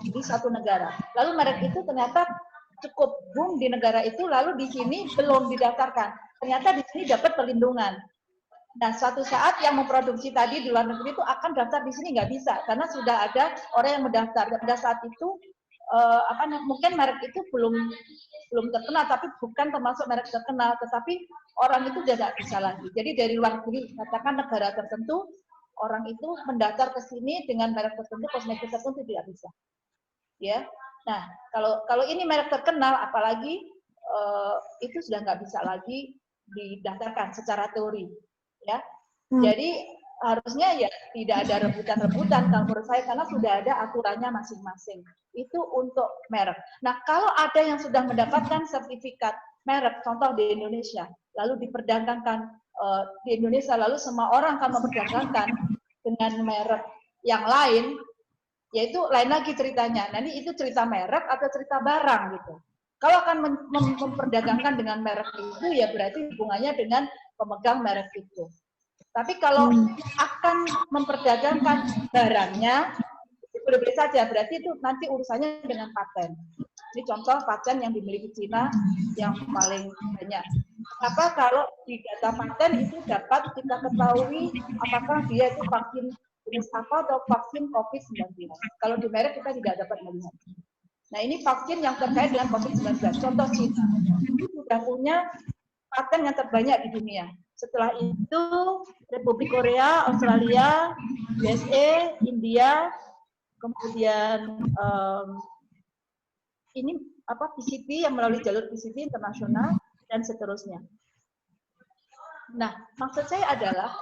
di satu negara. Lalu merek itu ternyata cukup boom di negara itu, lalu di sini belum didaftarkan. Ternyata di sini dapat perlindungan. Nah, suatu saat yang memproduksi tadi di luar negeri itu akan daftar di sini nggak bisa, karena sudah ada orang yang mendaftar. Dan pada saat itu mungkin merek itu belum terkenal, tapi bukan termasuk merek terkenal, tetapi orang itu tidak bisa lagi. Jadi dari luar negeri, katakan negara tertentu, orang itu mendaftar ke sini dengan merek tertentu, kosmetik tertentu tidak bisa. Ya, nah kalau ini merek terkenal, apalagi itu sudah nggak bisa lagi didaftarkan secara teori, ya. Jadi harusnya ya tidak ada rebutan-rebutan kalau menurut saya, karena sudah ada aturannya masing-masing. Itu untuk merek. Nah, kalau ada yang sudah mendapatkan sertifikat merek, contoh di Indonesia, lalu diperdagangkan di Indonesia, lalu semua orang akan memperdagangkan dengan merek yang lain, yaitu lain lagi ceritanya. Nanti itu cerita merek atau cerita barang gitu. Kalau akan memperdagangkan dengan merek itu, ya berarti hubungannya dengan pemegang merek itu. Tapi kalau akan memperdagangkan barangnya, boleh-boleh saja, berarti itu nanti urusannya dengan paten. Ini contoh paten yang dimiliki Cina yang paling banyak. Apa kalau di data paten itu dapat kita ketahui apakah dia itu vaksin jenis apa atau vaksin COVID-19. Kalau di merek kita tidak dapat melihat. Nah, ini vaksin yang terkait dengan COVID-19. Contoh Cina, itu sudah punya paten yang terbanyak di dunia. Setelah itu Republik Korea, Australia, USA, India, kemudian ini PCT yang melalui jalur PCT internasional dan seterusnya. Nah, maksud saya adalah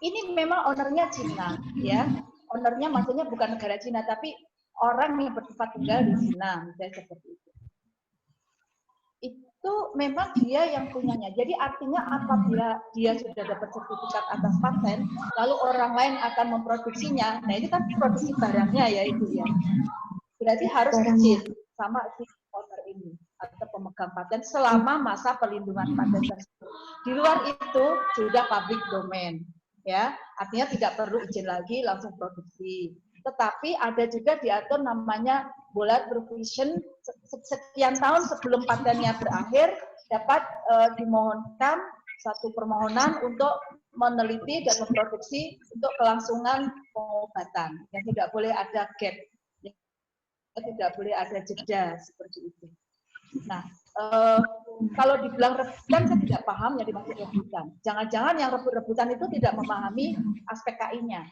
ini memang ownernya Cina, ya. Ownernya maksudnya bukan negara Cina, tapi orang yang bertempat tinggal di Cina, misalnya seperti itu. Itu memang dia yang punyanya. Jadi artinya apabila dia sudah dapat sertifikat atas paten, lalu orang lain akan memproduksinya, nah itu kan produksi barangnya ya itu ya. Berarti harus izin sama si owner ini atau pemegang paten selama masa perlindungan paten tersebut. Di luar itu sudah public domain, ya. Artinya tidak perlu izin lagi, langsung produksi. Tetapi ada juga diatur namanya bulat bervision sekian tahun sebelum patennya berakhir dapat dimohonkan satu permohonan untuk meneliti dan memproduksi untuk kelangsungan pengobatan. Yang tidak boleh ada gap, tidak boleh ada jeda seperti itu. Nah, kalau dibilang rebutan saya tidak paham yang dimaksud rebutan. Jangan-jangan yang rebut-rebutan itu tidak memahami aspek KI-nya.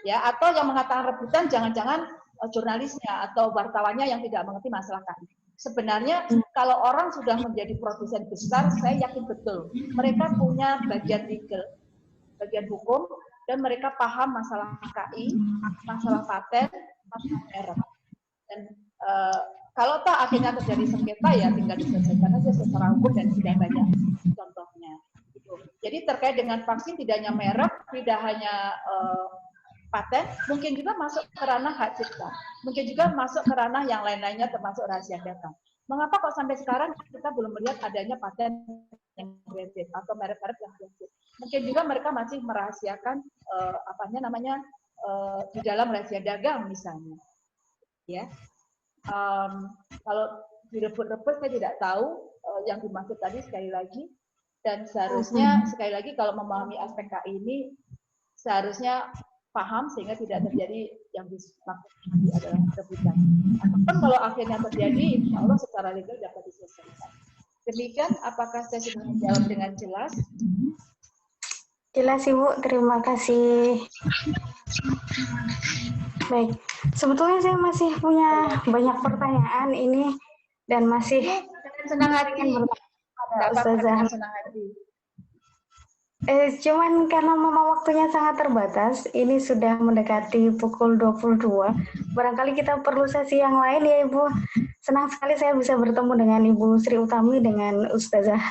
Ya, atau yang mengatakan rebutan jangan-jangan jurnalisnya atau wartawannya yang tidak mengerti masalah KI. Sebenarnya kalau orang sudah menjadi produsen besar, saya yakin betul mereka punya bagian legal, bagian hukum, dan mereka paham masalah KI, masalah paten, masalah merek. Dan kalau tak akhirnya terjadi sengketa ya tinggal diselesaikan aja secara hukum dan sudah banyak contohnya. Jadi terkait dengan vaksin tidak hanya merek, tidak hanya paten, mungkin juga masuk ke ranah hak cipta, mungkin juga masuk ke ranah yang lain-lainnya termasuk rahasia data. Mengapa kok sampai sekarang kita belum melihat adanya paten yang kreatif atau merek-merek yang kreatif? Mungkin juga mereka masih merahasiakan di dalam rahasia dagang misalnya. Ya, kalau direbut-rebut saya tidak tahu yang dimaksud tadi sekali lagi, dan seharusnya sekali lagi kalau memahami aspek KI ini seharusnya paham sehingga tidak terjadi yang dimaksud adalah rebutan. Ataupun kalau akhirnya terjadi, insya Allah secara legal dapat diselesaikan. Demikian, apakah saya sudah menjawab dengan jelas? Jelas Ibu, terima kasih. Baik, sebetulnya saya masih punya banyak pertanyaan ini dan masih senang hati pada Ustazah. Senang hati. Cuman karena memang waktunya sangat terbatas, ini sudah mendekati pukul 22. Barangkali kita perlu sesi yang lain ya Ibu. Senang sekali saya bisa bertemu dengan Ibu Sri Utami dengan Ustazah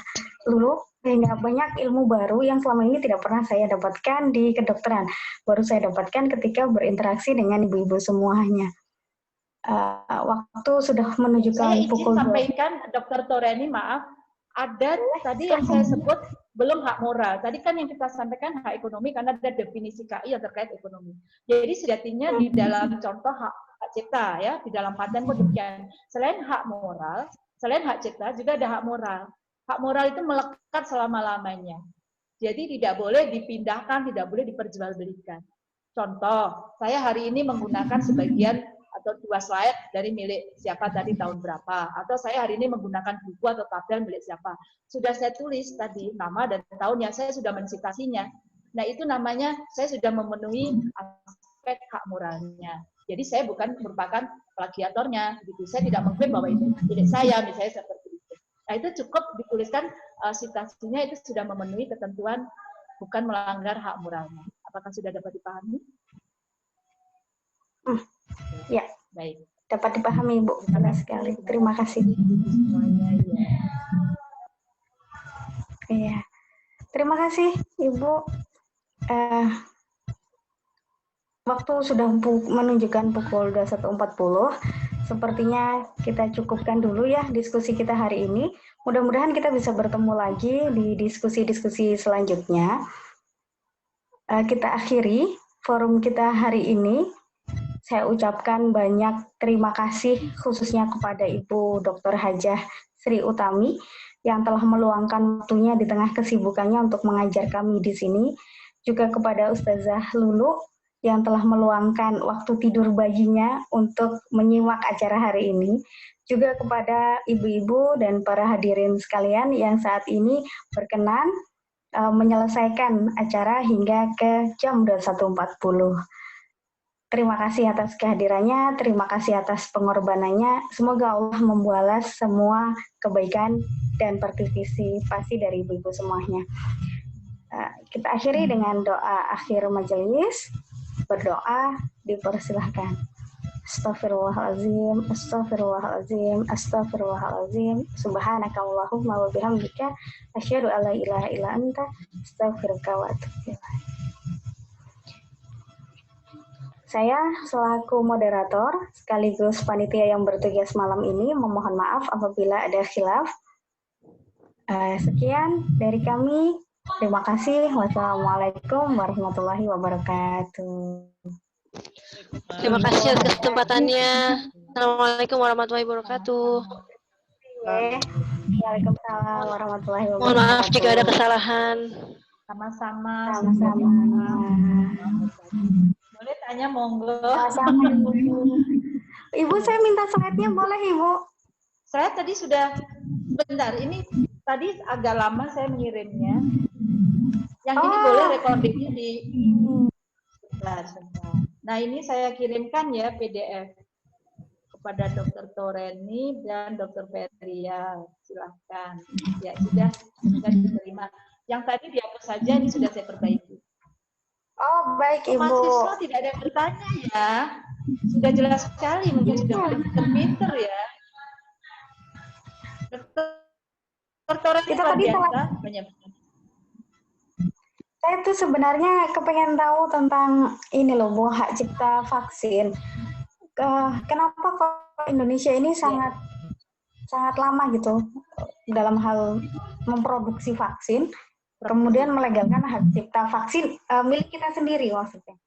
Lulu. Sehingga banyak ilmu baru yang selama ini tidak pernah saya dapatkan di kedokteran. Baru saya dapatkan ketika berinteraksi dengan ibu-ibu semuanya. Waktu sudah menunjukkan pukul 2. Saya izin sampaikan, Dr. Toreni, maaf. Ada tadi yang saya sebut belum hak moral. Tadi kan yang kita sampaikan hak ekonomi karena ada definisi KI yang terkait ekonomi. Jadi sejatinya di dalam contoh hak cipta ya, di dalam paten pun demikian. Selain hak moral, selain hak cipta juga ada hak moral. Hak moral itu melekat selama-lamanya. Jadi tidak boleh dipindahkan, tidak boleh diperjualbelikan. Contoh, saya hari ini menggunakan sebagian atau 2 slide dari milik siapa tadi tahun berapa, atau saya hari ini menggunakan buku atau tabel milik siapa. Sudah saya tulis tadi nama dan tahunnya, saya sudah mensitasinya. Nah itu namanya saya sudah memenuhi aspek hak moralnya. Jadi saya bukan merupakan plagiatornya, gitu. Saya tidak mengklaim bahwa itu milik saya, misalnya seperti itu. Nah itu cukup dituliskan sitasinya itu sudah memenuhi ketentuan bukan melanggar hak moralnya. Apakah sudah dapat dipahami? Ya, baik. Dapat dipahami Ibu. Jelas sekali. Terima kasih. Iya. Terima kasih Ibu. Waktu sudah menunjukkan pukul 21.40. Sepertinya kita cukupkan dulu ya diskusi kita hari ini. Mudah-mudahan kita bisa bertemu lagi di diskusi-diskusi selanjutnya. Kita akhiri forum kita hari ini. Saya ucapkan banyak terima kasih khususnya kepada Ibu Dr. Hajah Sri Utami yang telah meluangkan waktunya di tengah kesibukannya untuk mengajar kami di sini. Juga kepada Ustazah Lulu yang telah meluangkan waktu tidur baginya untuk menyimak acara hari ini. Juga kepada ibu-ibu dan para hadirin sekalian yang saat ini berkenan menyelesaikan acara hingga ke jam 21.40. Terima kasih atas kehadirannya, terima kasih atas pengorbanannya. Semoga Allah membalas semua kebaikan dan partisipasi dari ibu-ibu semuanya. Kita akhiri dengan doa akhir majelis. Berdoa, dipersilahkan. Astaghfirullahaladzim, astaghfirullahaladzim, astaghfirullahaladzim. Subhanaka Allahumma wa bihamdika asyhadu an la ilaha illa anta astaghfiruka wa atubu ilaik. Saya selaku moderator sekaligus panitia yang bertugas malam ini memohon maaf apabila ada khilaf. Sekian dari kami. Terima kasih. Wassalamualaikum warahmatullahi wabarakatuh. Terima kasih atas kesempatannya. Assalamualaikum warahmatullahi wabarakatuh. Waalaikumsalam warahmatullahi wabarakatuh. Mohon maaf jika ada kesalahan. Sama-sama. Sama-sama. Boleh tanya, monggo. Sama-sama, Ibu. Ibu, saya minta slide-nya boleh, Ibu? Saya tadi sudah, bentar, ini tadi agak lama saya mengirimnya. Yang ini boleh recordingnya di... Sebentar. Nah, ini saya kirimkan ya PDF kepada Dr. Toreni dan Dr. Petria. Silahkan. Ya, sudah diterima. Yang tadi dihapus saja, ini sudah saya perbaiki. Oh, baik, Ibu. Mahasiswa tidak ada yang bertanya ya. Sudah jelas sekali, mungkin sudah pinter-pinter ya. Dr. Toreni Kita luar tadi biasa. Banyak. Saya tuh sebenarnya kepengen tahu tentang ini loh, Bu, hak cipta vaksin. Kenapa kok Indonesia ini sangat lama gitu dalam hal memproduksi vaksin, kemudian melegalkan hak cipta vaksin milik kita sendiri maksudnya?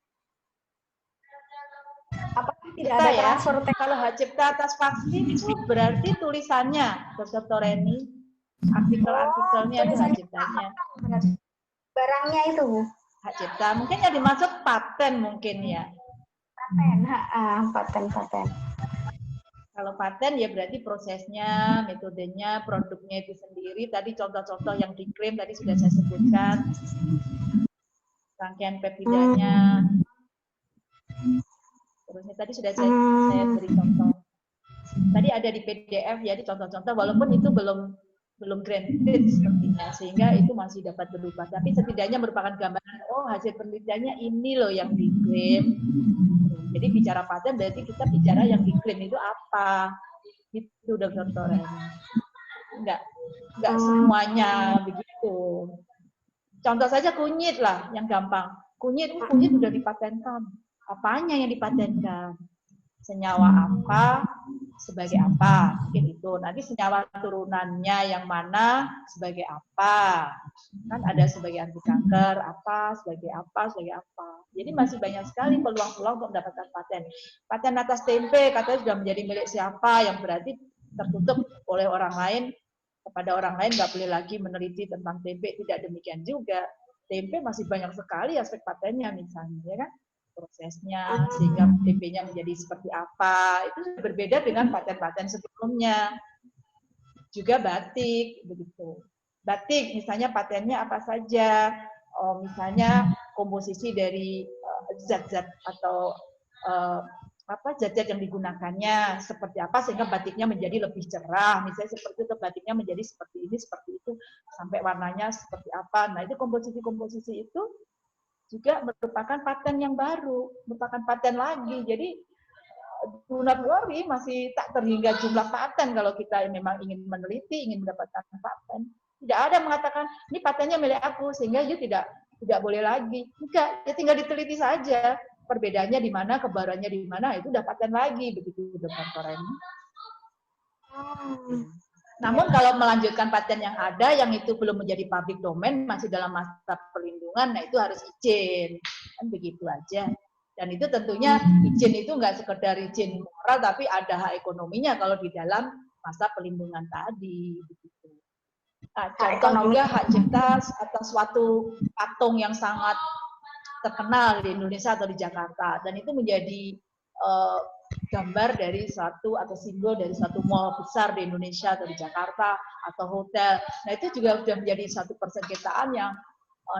Apakah tidak ada transfer teknologi? Kalau hak cipta atas vaksin itu berarti tulisannya, Dr. Toreni, artikel-artikelnya itu hak ciptanya. Barangnya itu, Bu. Hak cipta, mungkin yang dimaksud paten mungkin ya. Paten. Kalau paten ya berarti prosesnya, metodenya, produknya itu sendiri. Tadi contoh-contoh yang diklaim tadi sudah saya sebutkan. Rangkaian peptidanya. Terusnya tadi sudah saya beri contoh. Tadi ada di PDF ya, di contoh-contoh, walaupun itu belum granted sepertinya, sehingga itu masih dapat berubah. Tapi setidaknya merupakan gambaran, oh hasil penelitiannya ini loh yang diklaim. Jadi bicara paten berarti kita bicara yang diklaim itu apa. Itu Dr. Toreni. Enggak semuanya begitu. Contoh saja kunyit lah, yang gampang. Kunyit sudah dipatenkan. Apanya yang dipatenkan? Senyawa apa, sebagai apa, mungkin itu. Nanti senyawa turunannya yang mana, sebagai apa. Kan ada sebagai anti kanker, apa, sebagai apa, sebagai apa. Jadi masih banyak sekali peluang-peluang untuk mendapatkan paten. Paten atas tempe, katanya sudah menjadi milik siapa, yang berarti tertutup oleh orang lain, kepada orang lain nggak boleh lagi meneliti tentang tempe. Tidak demikian juga. Tempe masih banyak sekali aspek patennya misalnya, ya kan? Prosesnya sehingga TP-nya menjadi seperti apa, itu berbeda dengan paten-paten sebelumnya. Juga batik begitu. Batik misalnya patennya apa saja, misalnya komposisi dari zat-zat atau zat-zat yang digunakannya seperti apa sehingga batiknya menjadi lebih cerah, misalnya seperti itu, batiknya menjadi seperti ini, seperti itu, sampai warnanya seperti apa. Nah, itu komposisi-komposisi itu juga merupakan paten yang baru, merupakan paten lagi. Jadi, do not worry, masih tak terhingga jumlah paten kalau kita memang ingin meneliti, ingin mendapatkan paten. Tidak ada yang mengatakan, ini patennya milik aku, sehingga itu tidak boleh lagi. Enggak, ya tinggal diteliti saja. Perbedaannya di mana, kebaruannya di mana, itu udah paten lagi, begitu Dr. Toreni. Namun kalau melanjutkan paten yang ada, yang itu belum menjadi public domain, masih dalam masa perlindungan, nah itu harus izin. Kan begitu aja. Dan itu tentunya izin itu nggak sekedar izin moral, tapi ada hak ekonominya kalau di dalam masa perlindungan tadi. Begitu. Nah, contoh juga hak cipta atas suatu patung yang sangat terkenal di Indonesia atau di Jakarta. Dan itu menjadi gambar dari suatu atau simbol dari suatu mall besar di Indonesia atau di Jakarta atau hotel. Nah itu juga sudah menjadi satu persengketaan yang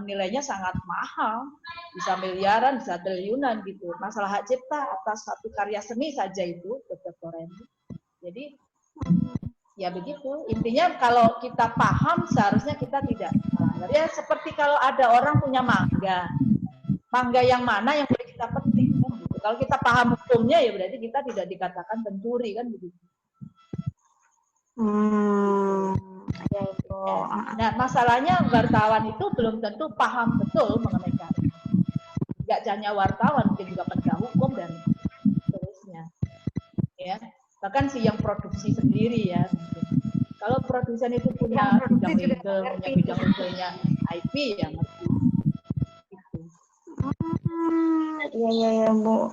nilainya sangat mahal, bisa miliaran, bisa triliunan gitu. Masalah hak cipta atas satu karya seni saja itu, Dr. Toreni. Jadi ya begitu. Intinya kalau kita paham seharusnya kita tidak melanggar. Ya seperti kalau ada orang punya mangga yang mana yang boleh kita petik. Kalau kita paham hukumnya ya berarti kita tidak dikatakan pencuri kan begitu. Ya itu. Nah masalahnya wartawan itu belum tentu paham betul mengenai karya. Tidak hanya wartawan, mungkin juga penegak hukum dan seterusnya. Ya, bahkan si yang produksi sendiri ya. Kalau produsen itu punya bidang legal, punya bidang legalnya IP ya ngerti. Iya Bu.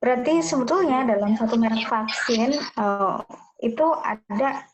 Berarti sebetulnya dalam satu merek vaksin itu ada